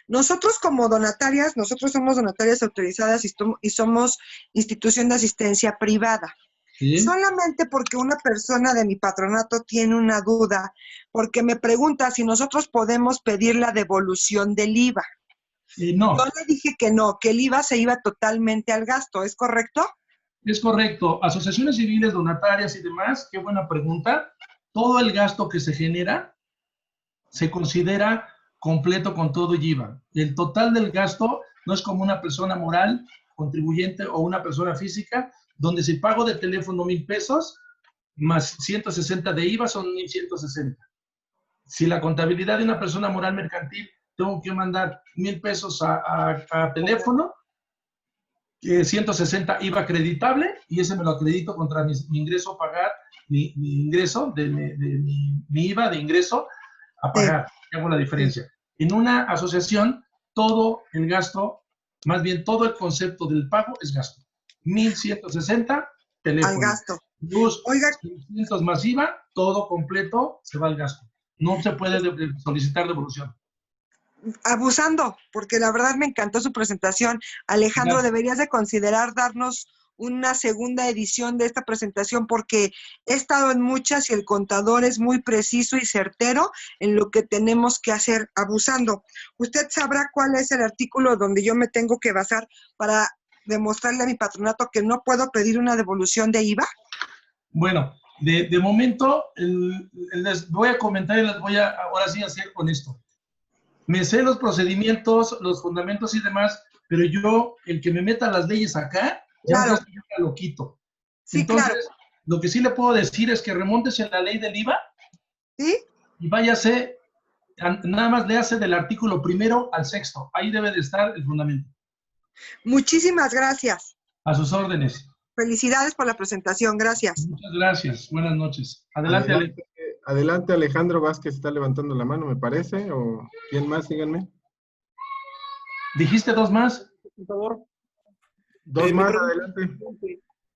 Nosotros como donatarias, somos donatarias autorizadas y somos institución de asistencia privada. ¿Sí? Solamente porque una persona de mi patronato tiene una duda, porque me pregunta si nosotros podemos pedir la devolución del IVA. No. Yo le dije que no, que el IVA se iba totalmente al gasto, ¿es correcto? Es correcto. Asociaciones civiles, donatarias y demás, qué buena pregunta. Todo el gasto que se genera se considera completo con todo y IVA. El total del gasto no es como una persona moral, contribuyente o una persona física, donde si pago de teléfono 1,000 pesos, más 160 de IVA son 1,160. Si la contabilidad de una persona moral mercantil, tengo que mandar 1,000 pesos a teléfono, 160 IVA acreditable, y ese me lo acredito contra mi ingreso a pagar, mi ingreso, mi IVA de ingreso a pagar. Hago la diferencia. En una asociación, todo el gasto, más bien todo el concepto del pago es gasto. 1,160, teléfono. Al gasto. Luz, Oiga, 500 más IVA, todo completo se va al gasto. No se puede solicitar devolución. Abusando, porque la verdad me encantó su presentación. Alejandro, Gracias. deberías de considerar darnos una segunda edición de esta presentación, porque he estado en muchas y el contador es muy preciso y certero en lo que tenemos que hacer. Abusando, ¿usted sabrá cuál es el artículo donde yo me tengo que basar para demostrarle a mi patronato que no puedo pedir una devolución de IVA? Bueno, de momento les voy a comentar y les voy a ahora sí a ser honesto. Me sé los procedimientos, los fundamentos y demás, pero yo, el que me meta las leyes acá, Claro. ya yo ya lo quito. Sí, Entonces, claro. lo que sí le puedo decir es que remóntese a la ley del IVA ¿Sí? y váyase, nada más le hace del artículo 1 al 6. Ahí debe de estar el fundamento. Muchísimas gracias. A sus órdenes. Felicidades por la presentación. Gracias. Muchas gracias. Buenas noches. Adelante, Ale. Adelante, Alejandro Vázquez está levantando la mano, me parece. ¿O quién más? Díganme. ¿Dijiste dos más? Por favor. Dos más, adelante.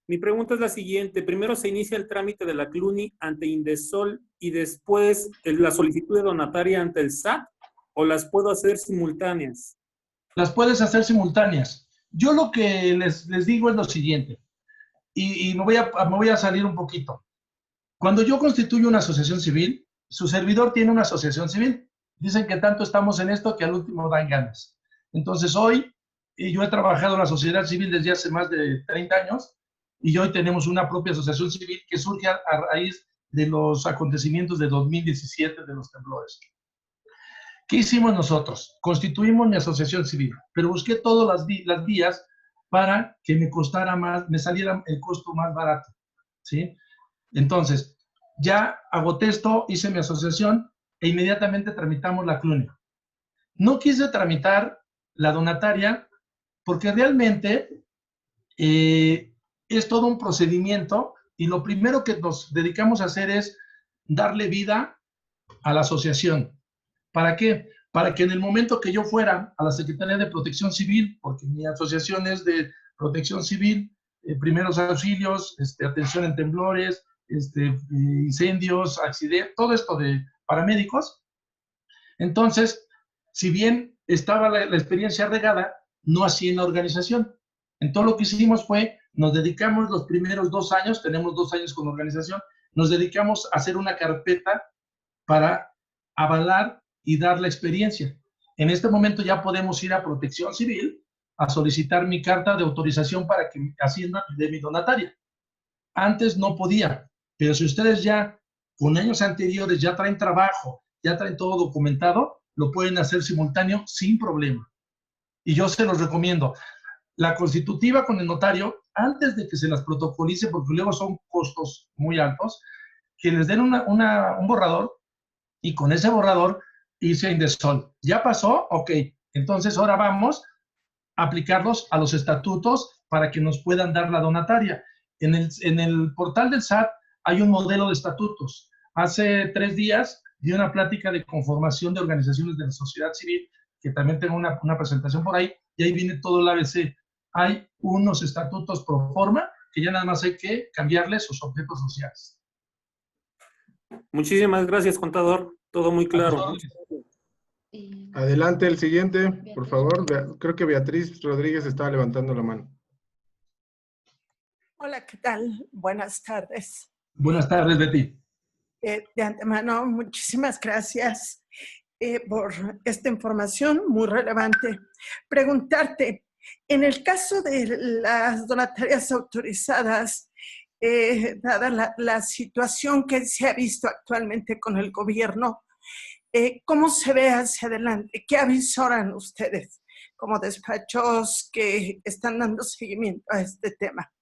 Mi pregunta es la siguiente. Primero se inicia el trámite de la CLUNY ante Indesol y después la solicitud de donataria ante el SAT, ¿o las puedo hacer simultáneas? Las puedes hacer simultáneas. Yo lo que les digo es lo siguiente, y me voy a salir un poquito. Cuando yo constituyo una asociación civil, su servidor tiene una asociación civil. Dicen que tanto estamos en esto que al último dan ganas. Entonces hoy, yo he trabajado en la sociedad civil desde hace más de 30 años, y hoy tenemos una propia asociación civil que surge a raíz de los acontecimientos de 2017, de los temblores. ¿Qué hicimos nosotros? Constituimos mi asociación civil, pero busqué todas las vías para que me costara más, me saliera el costo más barato, ¿sí? Entonces, ya agoté esto, hice mi asociación e inmediatamente tramitamos la CLUNY. No quise tramitar la donataria porque realmente es todo un procedimiento, y lo primero que nos dedicamos a hacer es darle vida a la asociación. ¿Para qué? Para que en el momento que yo fuera a la Secretaría de Protección Civil, porque mi asociación es de protección civil, primeros auxilios, atención en temblores, incendios, accidentes, todo esto de paramédicos. Entonces, si bien estaba la experiencia regada, no así en la organización. Entonces lo que hicimos fue, nos dedicamos los primeros 2 años, tenemos 2 años con la organización, nos dedicamos a hacer una carpeta para avalar y dar la experiencia. En este momento ya podemos ir a Protección Civil a solicitar mi carta de autorización para que Hacienda me dé mi donataria. Antes no podía, pero si ustedes ya con años anteriores ya traen trabajo, ya traen todo documentado, lo pueden hacer simultáneo sin problema. Y yo se los recomiendo. La constitutiva con el notario, antes de que se las protocolice, porque luego son costos muy altos, que les den un borrador, y con ese borrador hice Indesol. ¿Ya pasó? Ok. Entonces ahora vamos a aplicarlos a los estatutos para que nos puedan dar la donataria. En el portal del SAT hay un modelo de estatutos. Hace 3 días di una plática de conformación de organizaciones de la sociedad civil, que también tengo una presentación por ahí, y ahí viene todo el ABC. Hay unos estatutos pro forma que ya nada más hay que cambiarles sus objetos sociales. Muchísimas gracias, contador. Todo muy claro. Adelante el siguiente, por favor. Creo que Beatriz Rodríguez estaba levantando la mano. Hola, ¿qué tal? Buenas tardes. Buenas tardes, Betty. De antemano, muchísimas gracias por esta información muy relevante. Preguntarte, en el caso de las donatarias autorizadas, dada la situación que se ha visto actualmente con el gobierno, ¿cómo se ve hacia adelante? ¿Qué avisoran ustedes como despachos que están dando seguimiento a este tema?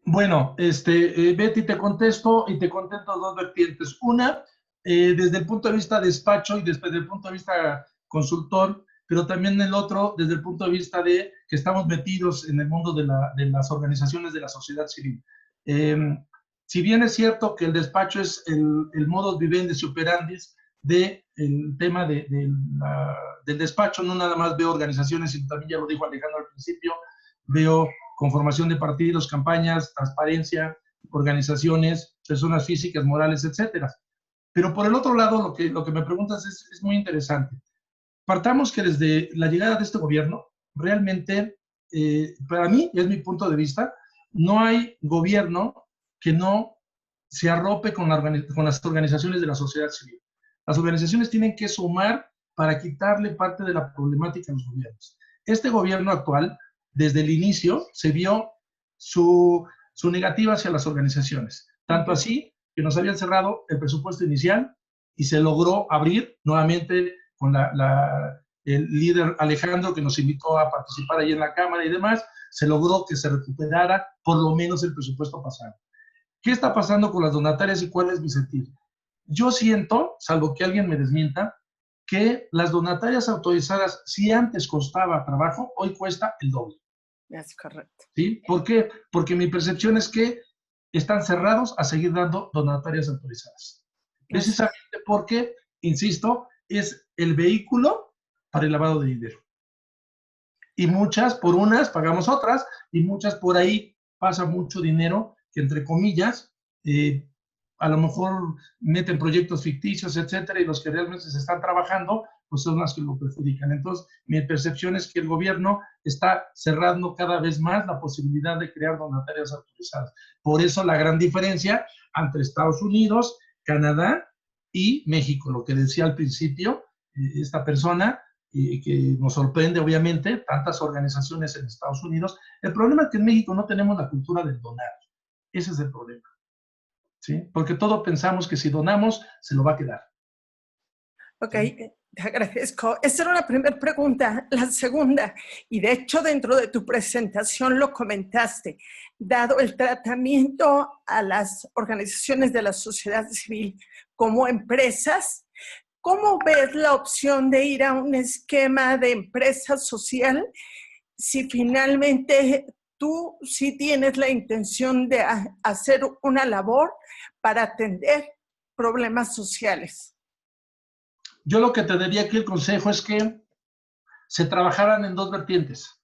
Bueno, Betty, te contesto y te contesto dos vertientes. Una, desde el punto de vista de despacho y desde el punto de vista consultor, pero también el otro desde el punto de vista de que estamos metidos en el mundo de las organizaciones de la sociedad civil. Si bien es cierto que el despacho es el modus vivendi operandis del tema del despacho, no nada más veo organizaciones, sino también ya lo dijo Alejandro al principio, veo conformación de partidos, campañas, transparencia, organizaciones, personas físicas, morales, etcétera. Pero por el otro lado, lo que me preguntas es muy interesante. Partamos que desde la llegada de este gobierno, realmente, para mí, y es mi punto de vista, no hay gobierno que no se arrope con las organizaciones de la sociedad civil. Las organizaciones tienen que sumar para quitarle parte de la problemática a los gobiernos. Este gobierno actual, desde el inicio, se vio su negativa hacia las organizaciones. Tanto así que nos habían cerrado el presupuesto inicial y se logró abrir nuevamente con el líder Alejandro, que nos invitó a participar ahí en la Cámara y demás, se logró que se recuperara por lo menos el presupuesto pasado. ¿Qué está pasando con las donatarias y cuál es mi sentir? Yo siento, salvo que alguien me desmienta, que las donatarias autorizadas, si antes costaba trabajo, hoy cuesta el doble. Es correcto. ¿Sí? ¿Por qué? Porque mi percepción es que están cerrados a seguir dando donatarias autorizadas. Precisamente porque, insisto, es el vehículo para el lavado de dinero. Y muchas, por unas pagamos otras, y muchas por ahí pasa mucho dinero que, entre comillas, a lo mejor meten proyectos ficticios, etcétera, y los que realmente se están trabajando, pues son las que lo perjudican. Entonces, mi percepción es que el gobierno está cerrando cada vez más la posibilidad de crear donatarias autorizadas. Por eso la gran diferencia entre Estados Unidos, Canadá y México, lo que decía al principio esta persona, que nos sorprende obviamente, tantas organizaciones en Estados Unidos. El problema es que en México no tenemos la cultura del donar. Ese es el problema. ¿Sí? Porque todos pensamos que si donamos, se lo va a quedar. Ok, te agradezco. Esa era la primera pregunta. La segunda, y de hecho dentro de tu presentación lo comentaste, dado el tratamiento a las organizaciones de la sociedad civil como empresas, ¿cómo ves la opción de ir a un esquema de empresa social si finalmente tú sí tienes la intención de hacer una labor para atender problemas sociales? Yo lo que te daría aquí el consejo es que se trabajaran en dos vertientes.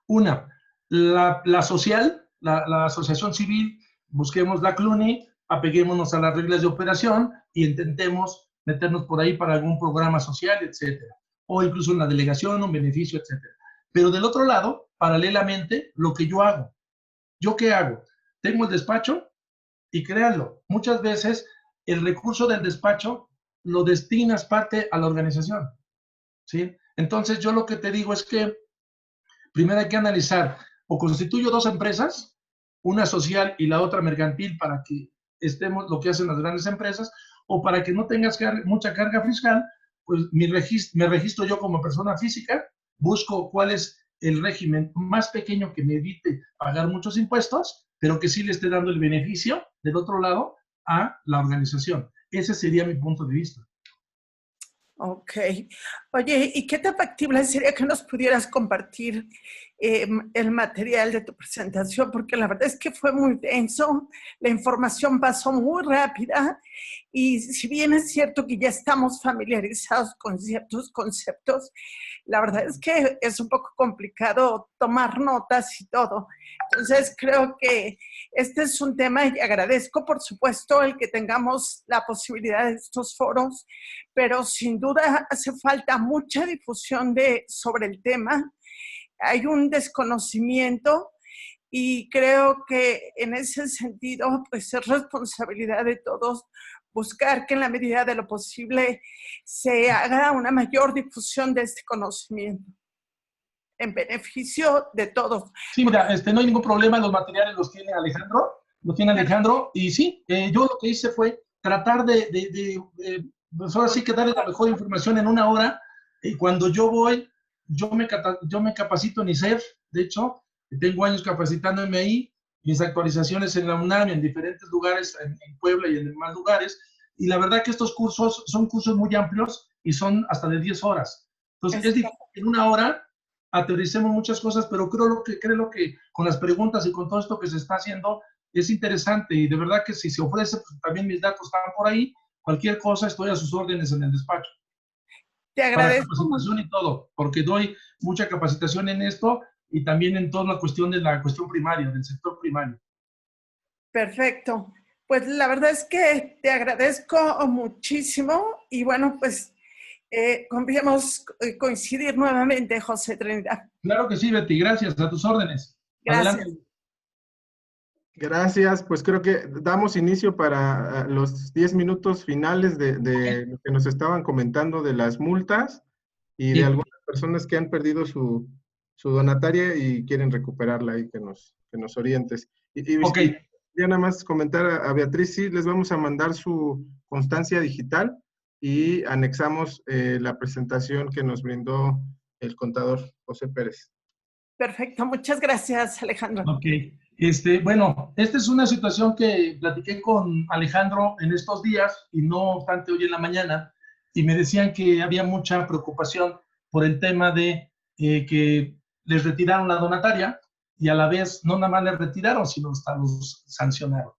Una, la social, la asociación civil, busquemos la CLUNY, apeguémonos a las reglas de operación y intentemos meternos por ahí para algún programa social, etcétera. O incluso una delegación, un beneficio, etcétera. Pero del otro lado, paralelamente, lo que yo hago. ¿Yo qué hago? Tengo el despacho y créanlo, muchas veces el recurso del despacho lo destinas parte a la organización, ¿sí? Entonces yo lo que te digo es que primero hay que analizar, o constituyo dos empresas, una social y la otra mercantil para que estemos lo que hacen las grandes empresas, o para que no tengas mucha carga fiscal, pues me registro yo como persona física, busco cuál es el régimen más pequeño que me evite pagar muchos impuestos, pero que sí le esté dando el beneficio del otro lado a la organización. Ese sería mi punto de vista. Ok. Oye, ¿y qué tan factible sería que nos pudieras compartir el material de tu presentación? Porque la verdad es que fue muy denso, la información pasó muy rápida y si bien es cierto que ya estamos familiarizados con ciertos conceptos, la verdad es que es un poco complicado tomar notas y todo. Entonces creo que este es un tema y agradezco por supuesto el que tengamos la posibilidad de estos foros, pero sin duda hace falta mucha difusión sobre el tema. Hay un desconocimiento y creo que en ese sentido pues es responsabilidad de todos buscar que en la medida de lo posible se haga una mayor difusión de este conocimiento en beneficio de todos. Sí, mira, no hay ningún problema, los materiales los tiene Alejandro, y sí, yo lo que hice fue tratar pues ahora sí que darle la mejor información en una hora, y cuando yo voy, yo me capacito en ISEF, de hecho, tengo años capacitándome ahí, mis actualizaciones en la UNAM, en diferentes lugares, en Puebla y en demás lugares, y la verdad que estos cursos son cursos muy amplios y son hasta de 10 horas. Entonces, es difícil en una hora aterricemos muchas cosas, pero creo que con las preguntas y con todo esto que se está haciendo es interesante, y de verdad que si se ofrece, pues también mis datos están por ahí, cualquier cosa estoy a sus órdenes en el despacho. Te agradezco. Para capacitación y todo, porque doy mucha capacitación en esto y también en toda la cuestión de la cuestión primaria, del sector primario. Perfecto. Pues la verdad es que te agradezco muchísimo y bueno, pues confiemos coincidir nuevamente, José Trinidad. Claro que sí, Betty, gracias, a tus órdenes. Gracias. Adelante. Gracias, pues creo que damos inicio para los 10 minutos finales de lo que nos estaban comentando de las multas y de algunas personas que han perdido su donataria y quieren recuperarla y que nos orientes. Y ya nada más comentar a Beatriz, sí, les vamos a mandar su constancia digital y anexamos la presentación que nos brindó el contador José Pérez. Perfecto, muchas gracias, Alejandro. Ok, bueno, esta es una situación que platiqué con Alejandro en estos días y no obstante hoy en la mañana, y me decían que había mucha preocupación por el tema de que les retiraron la donataria y a la vez no nada más les retiraron, sino hasta los sancionaron.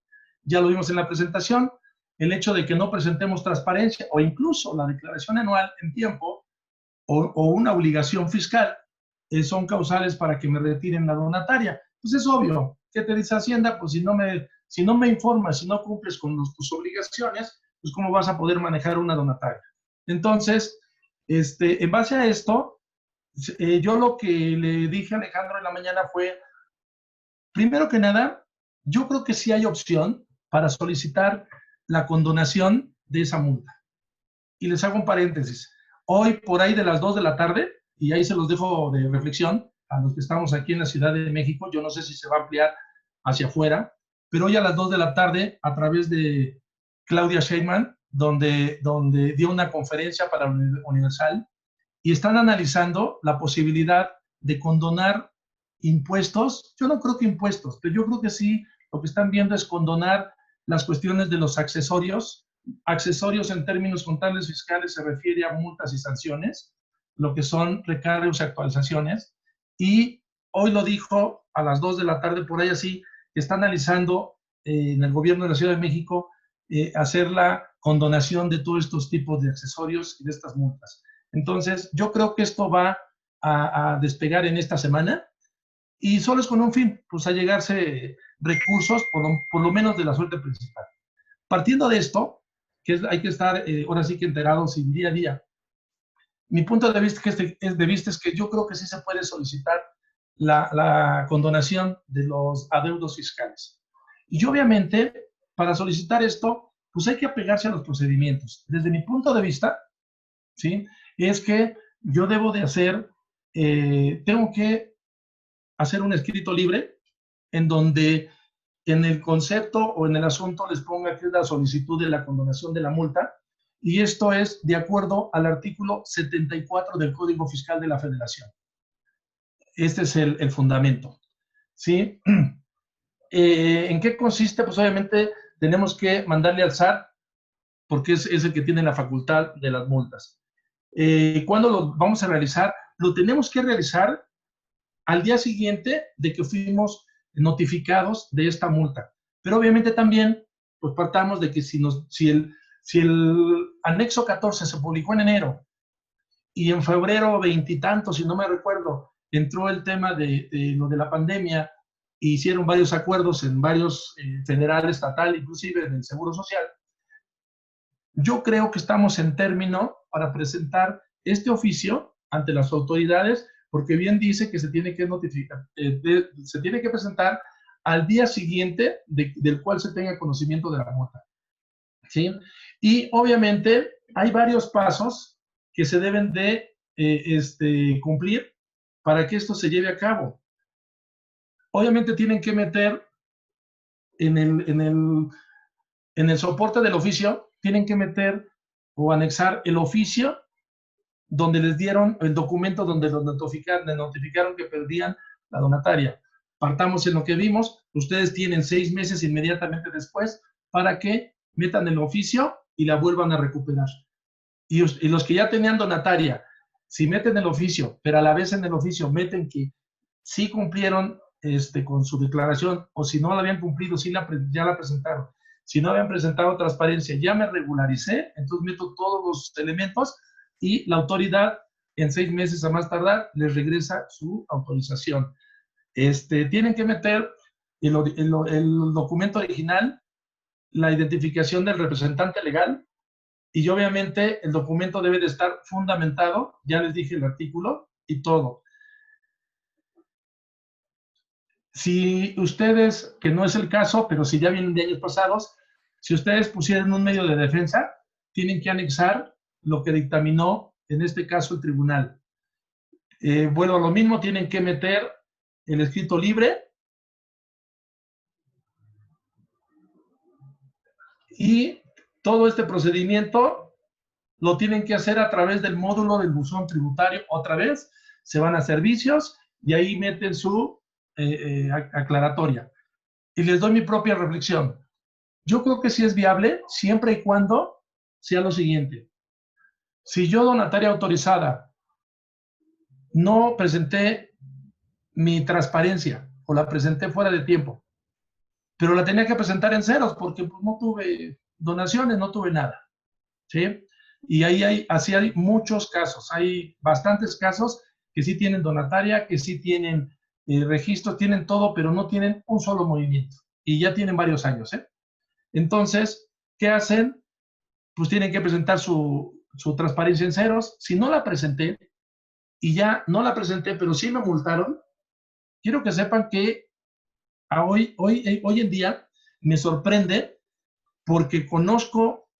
Ya lo vimos en la presentación, el hecho de que no presentemos transparencia o incluso la declaración anual en tiempo o una obligación fiscal son causales para que me retiren la donataria. Pues es obvio. ¿Qué te dice Hacienda? Pues si no me informas, si no cumples con tus obligaciones, pues ¿cómo vas a poder manejar una donataria? Entonces, en base a esto, yo lo que le dije a Alejandro en la mañana fue, primero que nada, yo creo que sí hay opción para solicitar la condonación de esa multa. Y les hago un paréntesis. Hoy, por ahí de las 2 de la tarde, y ahí se los dejo de reflexión a los que estamos aquí en la Ciudad de México, yo no sé si se va a ampliar hacia afuera, pero hoy a las 2 de la tarde, a través de Claudia Sheinbaum, donde dio una conferencia para Universal, y están analizando la posibilidad de condonar impuestos. Yo no creo que impuestos, pero yo creo que sí, lo que están viendo es condonar las cuestiones de los accesorios. Accesorios en términos contables fiscales se refiere a multas y sanciones, lo que son recargos y actualizaciones, y hoy lo dijo a las 2 de la tarde, por ahí así, que está analizando en el gobierno de la Ciudad de México hacer la condonación de todos estos tipos de accesorios y de estas multas. Entonces, yo creo que esto va a despegar en esta semana, y solo es con un fin, pues a llegarse recursos, por lo menos de la suerte principal. Partiendo de esto, que hay que estar ahora sí que enterados y día a día, mi punto de vista es que yo creo que sí se puede solicitar la condonación de los adeudos fiscales. Y obviamente, para solicitar esto, pues hay que apegarse a los procedimientos. Desde mi punto de vista, ¿sí? Es que yo debo de hacer, tengo que hacer un escrito libre en donde en el concepto o en el asunto les ponga que es la solicitud de la condonación de la multa, y esto es de acuerdo al artículo 74 del Código Fiscal de la Federación. Este es el fundamento, ¿sí? ¿En qué consiste? Pues obviamente tenemos que mandarle al SAT, porque es el que tiene la facultad de las multas. ¿Cuándo lo vamos a realizar? Lo tenemos que realizar al día siguiente de que fuimos notificados de esta multa. Pero obviamente también, pues partamos de que si el anexo 14 se publicó en enero y en febrero 20 y tantos, si no me recuerdo, entró el tema de lo de la pandemia e hicieron varios acuerdos en varios federal, estatal, inclusive en el Seguro Social, yo creo que estamos en término para presentar este oficio ante las autoridades, porque bien dice que se tiene que notificar, se tiene que presentar al día siguiente del cual se tenga conocimiento de la multa, ¿sí? Y obviamente hay varios pasos que se deben de cumplir para que esto se lleve a cabo. Obviamente tienen que meter en el soporte del oficio, tienen que meter o anexar el oficio donde les dieron el documento donde los notificaron que perdían la donataria. partamos en lo que vimos, ustedes tienen 6 meses inmediatamente después para que metan el oficio y la vuelvan a recuperar. Y los que ya tenían donataria, si meten el oficio, pero a la vez en el oficio meten que sí cumplieron con su declaración, o si no la habían cumplido, ya la presentaron. Si no habían presentado transparencia, ya me regularicé, entonces meto todos los elementos y la autoridad en 6 meses a más tardar les regresa su autorización. Tienen que meter el documento original, la identificación del representante legal, y obviamente el documento debe de estar fundamentado, ya les dije el artículo y todo. Si ustedes, que no es el caso, pero si ya vienen de años pasados, si ustedes pusieran un medio de defensa, tienen que anexar lo que dictaminó, en este caso, el tribunal. Vuelvo a lo mismo, tienen que meter el escrito libre y todo este procedimiento lo tienen que hacer a través del módulo del buzón tributario. Otra vez, se van a servicios y ahí meten su aclaratoria. Y les doy mi propia reflexión. Yo creo que sí es viable siempre y cuando sea lo siguiente. Si yo, donataria autorizada, no presenté mi transparencia o la presenté fuera de tiempo, pero la tenía que presentar en ceros porque pues, no tuve donaciones, no tuve nada, ¿sí? Y ahí así hay muchos casos, hay bastantes casos que sí tienen donataria, que sí tienen registro, tienen todo, pero no tienen un solo movimiento y ya tienen varios años, ¿eh? Entonces, ¿qué hacen? Pues tienen que presentar su transparencia en ceros. Si no la presenté, y ya no la presenté, pero sí me multaron, quiero que sepan que hoy en día me sorprende porque conozco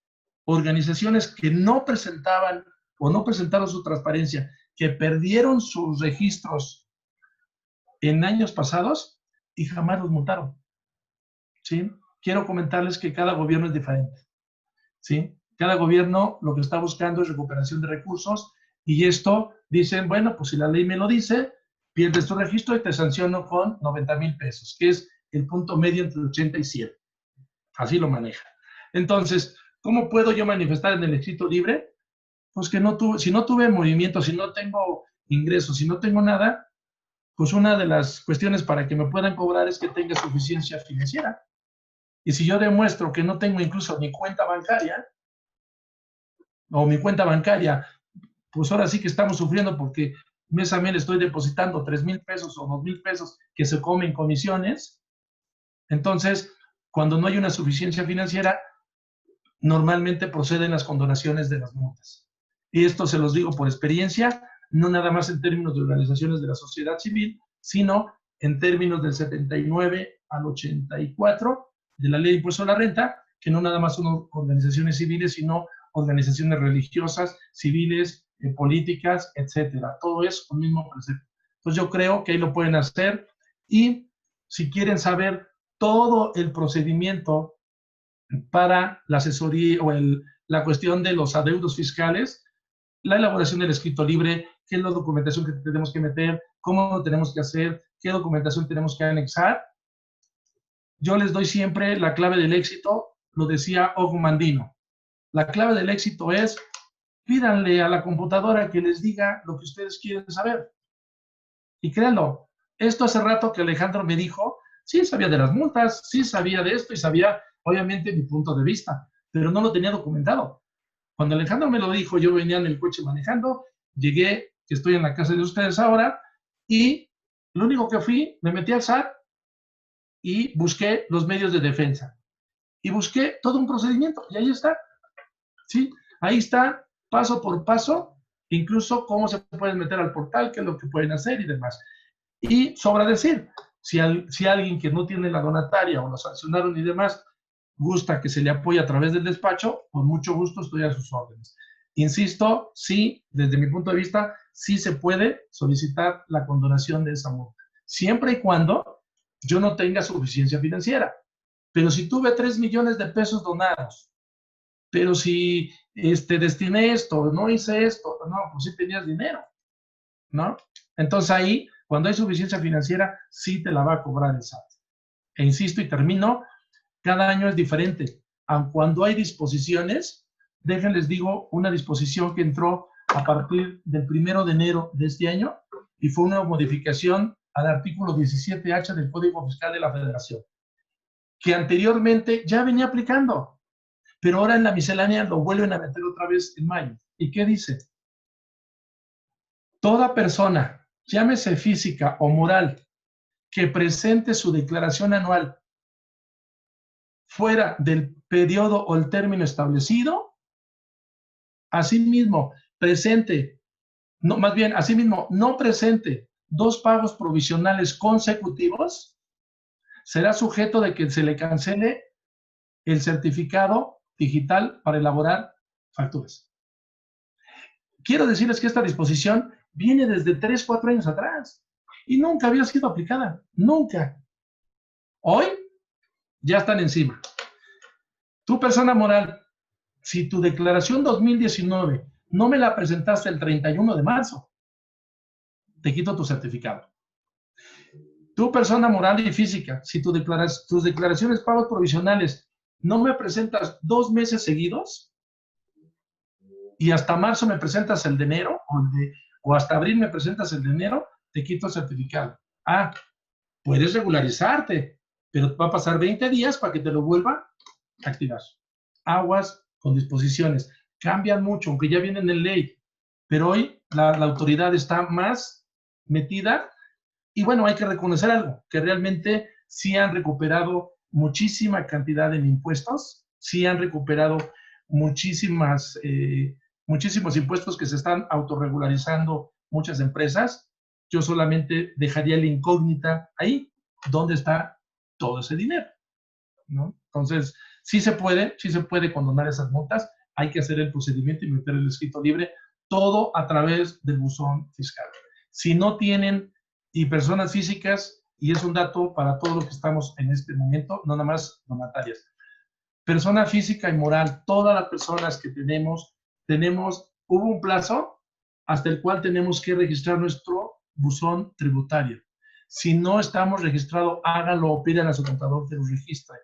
organizaciones que no presentaban o no presentaron su transparencia, que perdieron sus registros en años pasados y jamás los multaron, ¿sí? Quiero comentarles que cada gobierno es diferente, ¿sí? Cada gobierno lo que está buscando es recuperación de recursos y esto dicen, bueno, pues si la ley me lo dice, pierdes tu registro y te sanciono con 90,000 pesos, que es el punto medio entre 80 y 100. Así lo maneja. Entonces, ¿cómo puedo yo manifestar en el escrito libre? Pues que si no tuve movimiento, si no tengo ingresos, si no tengo nada, pues una de las cuestiones para que me puedan cobrar es que tenga suficiencia financiera. Y si yo demuestro que no tengo incluso mi cuenta bancaria, pues ahora sí que estamos sufriendo porque mes a mes le estoy depositando 3,000 pesos o 2,000 pesos que se comen comisiones. Entonces, cuando no hay una suficiencia financiera, normalmente proceden las condonaciones de las multas. Y esto se los digo por experiencia, no nada más en términos de organizaciones de la sociedad civil, sino en términos del 79 al 84 de la Ley de Impuesto a la Renta, que no nada más son organizaciones civiles, sino organizaciones religiosas, civiles, políticas, etcétera. Todo es un mismo precepto. Entonces yo creo que ahí lo pueden hacer y si quieren saber todo el procedimiento para la asesoría o la cuestión de los adeudos fiscales, la elaboración del escrito libre, qué es la documentación que tenemos que meter, cómo lo tenemos que hacer, qué documentación tenemos que anexar. Yo les doy siempre la clave del éxito, lo decía Ogo Mandino. La clave del éxito es, pídanle a la computadora que les diga lo que ustedes quieren saber. Y créanlo, esto hace rato que Alejandro me dijo, sí sabía de las multas, sí sabía de esto y sabía, obviamente, mi punto de vista, pero no lo tenía documentado. Cuando Alejandro me lo dijo, yo venía en el coche manejando, llegué, que estoy en la casa de ustedes ahora, y lo único que fui, me metí al SAT y busqué los medios de defensa. Y busqué todo un procedimiento, y ahí está. ¿Sí? Ahí está, paso por paso, incluso cómo se pueden meter al portal, qué es lo que pueden hacer y demás. Y sobra decir, si alguien que no tiene la donataria o lo sancionaron y demás, gusta que se le apoye a través del despacho, con mucho gusto estoy a sus órdenes. Insisto, sí, desde mi punto de vista, sí se puede solicitar la condonación de esa multa, siempre y cuando yo no tenga suficiencia financiera. Pero si tuve 3 millones de pesos donados, pero si destiné esto, no hice esto, no, pues sí tenías dinero, ¿no? Entonces ahí, Cuando hay suficiencia financiera, sí te la va a cobrar el SAT. E insisto y termino, cada año es diferente. Aun cuando hay disposiciones, déjenles digo una disposición que entró a partir del 1 de enero de este año y fue una modificación al artículo 17H del Código Fiscal de la Federación, que anteriormente ya venía aplicando, pero ahora en la miscelánea lo vuelven a meter otra vez en mayo. ¿Y qué dice? Toda persona, llámese física o moral, que presente su declaración anual fuera del periodo o el término establecido, asimismo presente, no, más bien, asimismo no presente 2 pagos provisionales consecutivos, será sujeto de que se le cancele el certificado digital para elaborar facturas. Quiero decirles que esta disposición viene desde 3, 4 años atrás y nunca había sido aplicada, nunca. Hoy ya están encima. Tu persona moral, si tu declaración 2019 no me la presentaste el 31 de marzo, te quito tu certificado. Tu persona moral y física, si tus declaraciones pagos provisionales no me presentas 2 meses seguidos y hasta marzo me presentas el de enero o hasta abril me presentas el de enero, te quito el certificado. Ah, puedes regularizarte, pero va a pasar 20 días para que te lo vuelva a activar. Aguas con disposiciones. Cambian mucho, aunque ya vienen en ley, pero hoy la autoridad está más metida y bueno, hay que reconocer algo, que realmente sí han recuperado muchísima cantidad en impuestos, sí han recuperado muchísimos impuestos que se están autorregularizando muchas empresas. Yo solamente dejaría la incógnita ahí, ¿dónde está todo ese dinero? ¿No? Entonces, sí se puede condonar esas multas, hay que hacer el procedimiento y meter el escrito libre, todo a través del buzón fiscal. Si no tienen, y personas físicas, y es un dato para todos los que estamos en este momento, no nada más donatarias, persona física y moral, todas las personas que hubo un plazo hasta el cual tenemos que registrar nuestro buzón tributario. Si no estamos registrados, háganlo o pidan a su contador que los registre.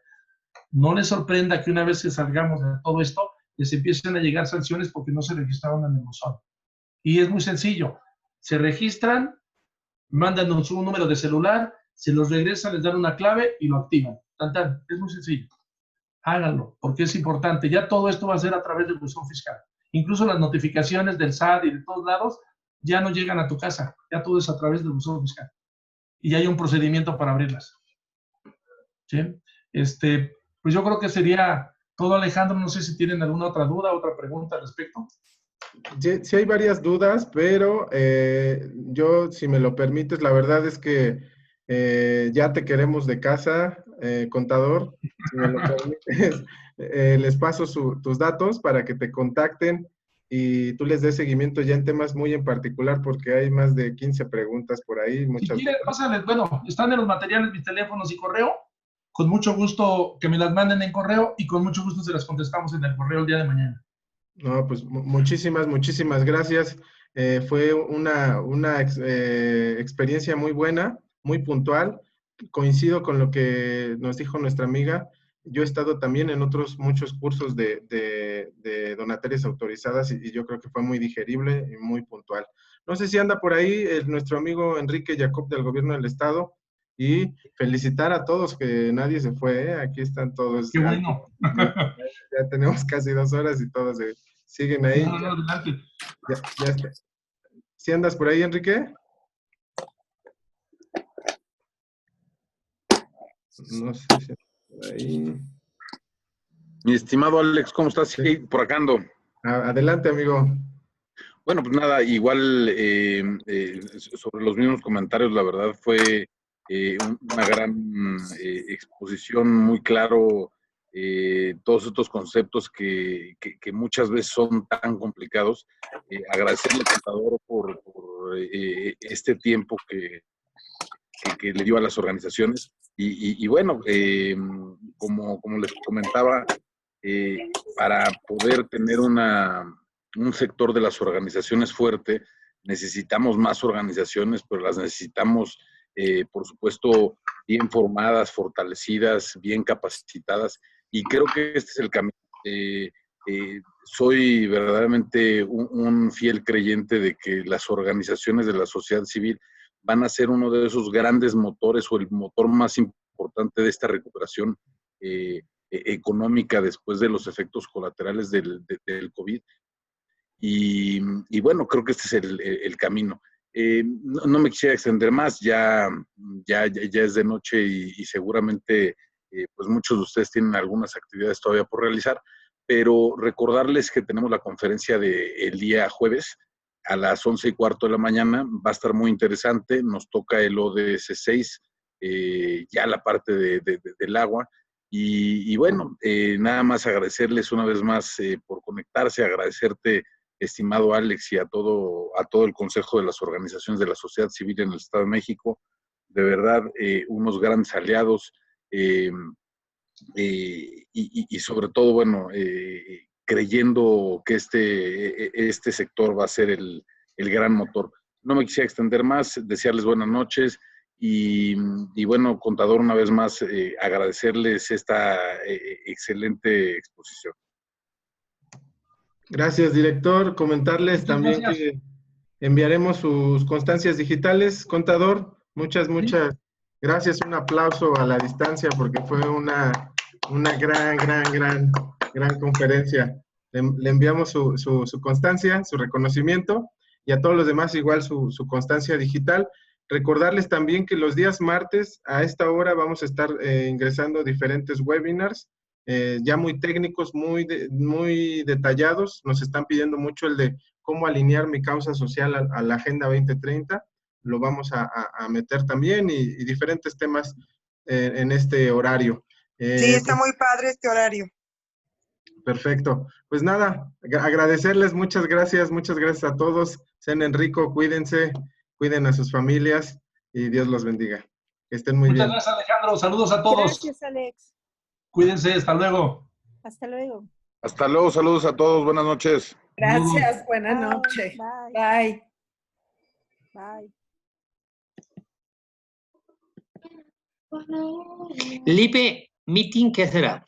No les sorprenda que una vez que salgamos de todo esto, les empiecen a llegar sanciones porque no se registraron en el buzón. Y es muy sencillo. Se registran, mandan un número de celular, se los regresan, les dan una clave y lo activan. Es muy sencillo. Háganlo, porque es importante. Ya todo esto va a ser a través del buzón fiscal. Incluso las notificaciones del SAT y de todos lados ya no llegan a tu casa. Ya todo es a través del buzón fiscal. Y ya hay un procedimiento para abrirlas. ¿Sí? Pues yo creo que sería todo, Alejandro. No sé si tienen alguna otra duda, otra pregunta al respecto. Sí hay varias dudas, pero yo, si me lo permites, la verdad es que ya te queremos de casa, contador. Si me lo permites, les paso tus datos para que te contacten y tú les des seguimiento ya en temas muy en particular, porque hay más de 15 preguntas por ahí. Si quieren, pásales, bueno, están en los materiales mis teléfonos y correo. Con mucho gusto que me las manden en correo y con mucho gusto se las contestamos en el correo el día de mañana. No, pues muchísimas gracias. Fue una experiencia muy buena, muy puntual. Coincido con lo que nos dijo nuestra amiga. Yo he estado también en otros muchos cursos de donatarias autorizadas y yo creo que fue muy digerible y muy puntual. No sé si anda por ahí nuestro amigo Enrique Jacob del Gobierno del Estado. Y felicitar a todos, que nadie se fue, ¿eh? Aquí están todos. ¡Qué bueno! Ya tenemos casi 2 horas y todos siguen ahí. No, adelante. Ya está. ¿Sí andas por ahí, Enrique? No sé si por ahí. Mi estimado Alex, ¿cómo estás? Sí, por acá ando. Adelante, amigo. Bueno, pues nada, igual sobre los mismos comentarios, la verdad fue una gran exposición, muy claro, todos estos conceptos que muchas veces son tan complicados. Agradecerle al contador por este tiempo que le dio a las organizaciones. Y bueno, como les comentaba, para poder tener un sector de las organizaciones fuerte, necesitamos más organizaciones, pero las necesitamos, por supuesto, bien formadas, fortalecidas, bien capacitadas, y creo que este es el camino. Soy verdaderamente un fiel creyente de que las organizaciones de la sociedad civil van a ser uno de esos grandes motores o el motor más importante de esta recuperación económica después de los efectos colaterales del COVID. Y bueno, creo que este es el camino. No me quisiera extender más, ya es de noche y seguramente pues muchos de ustedes tienen algunas actividades todavía por realizar, pero recordarles que tenemos la conferencia del día jueves a las 11:15 de la mañana, va a estar muy interesante, nos toca el ODS 6, ya la parte del agua, y bueno, nada más agradecerles una vez más por conectarse, agradecerte, estimado Alex, y a todo el Consejo de las Organizaciones de la Sociedad Civil en el Estado de México, de verdad, unos grandes aliados, y sobre todo, bueno, creyendo que este sector va a ser el gran motor. No me quisiera extender más, desearles buenas noches y bueno, contador, una vez más, agradecerles esta excelente exposición. Gracias, director. Comentarles también que enviaremos sus constancias digitales. Contador, muchas gracias. Un aplauso a la distancia porque fue una gran conferencia. Le enviamos su constancia, su reconocimiento, y a todos los demás igual su constancia digital. Recordarles también que los días martes a esta hora vamos a estar ingresando diferentes webinars, ya muy técnicos, muy detallados. Nos están pidiendo mucho el de cómo alinear mi causa social a la Agenda 2030. Lo vamos a meter también, y diferentes temas en este horario. Sí, está muy padre este horario. Perfecto. Pues nada, agradecerles, muchas gracias a todos. Sean rico, cuídense, cuiden a sus familias y Dios los bendiga. Que estén muy bien. Muchas gracias, Alejandro. Saludos a todos. Gracias, Alex. Cuídense, hasta luego. Hasta luego. Hasta luego, saludos a todos, buenas noches. Gracias, buena noche. Bye. Bye. Bye. Lipe, meeting, ¿qué será?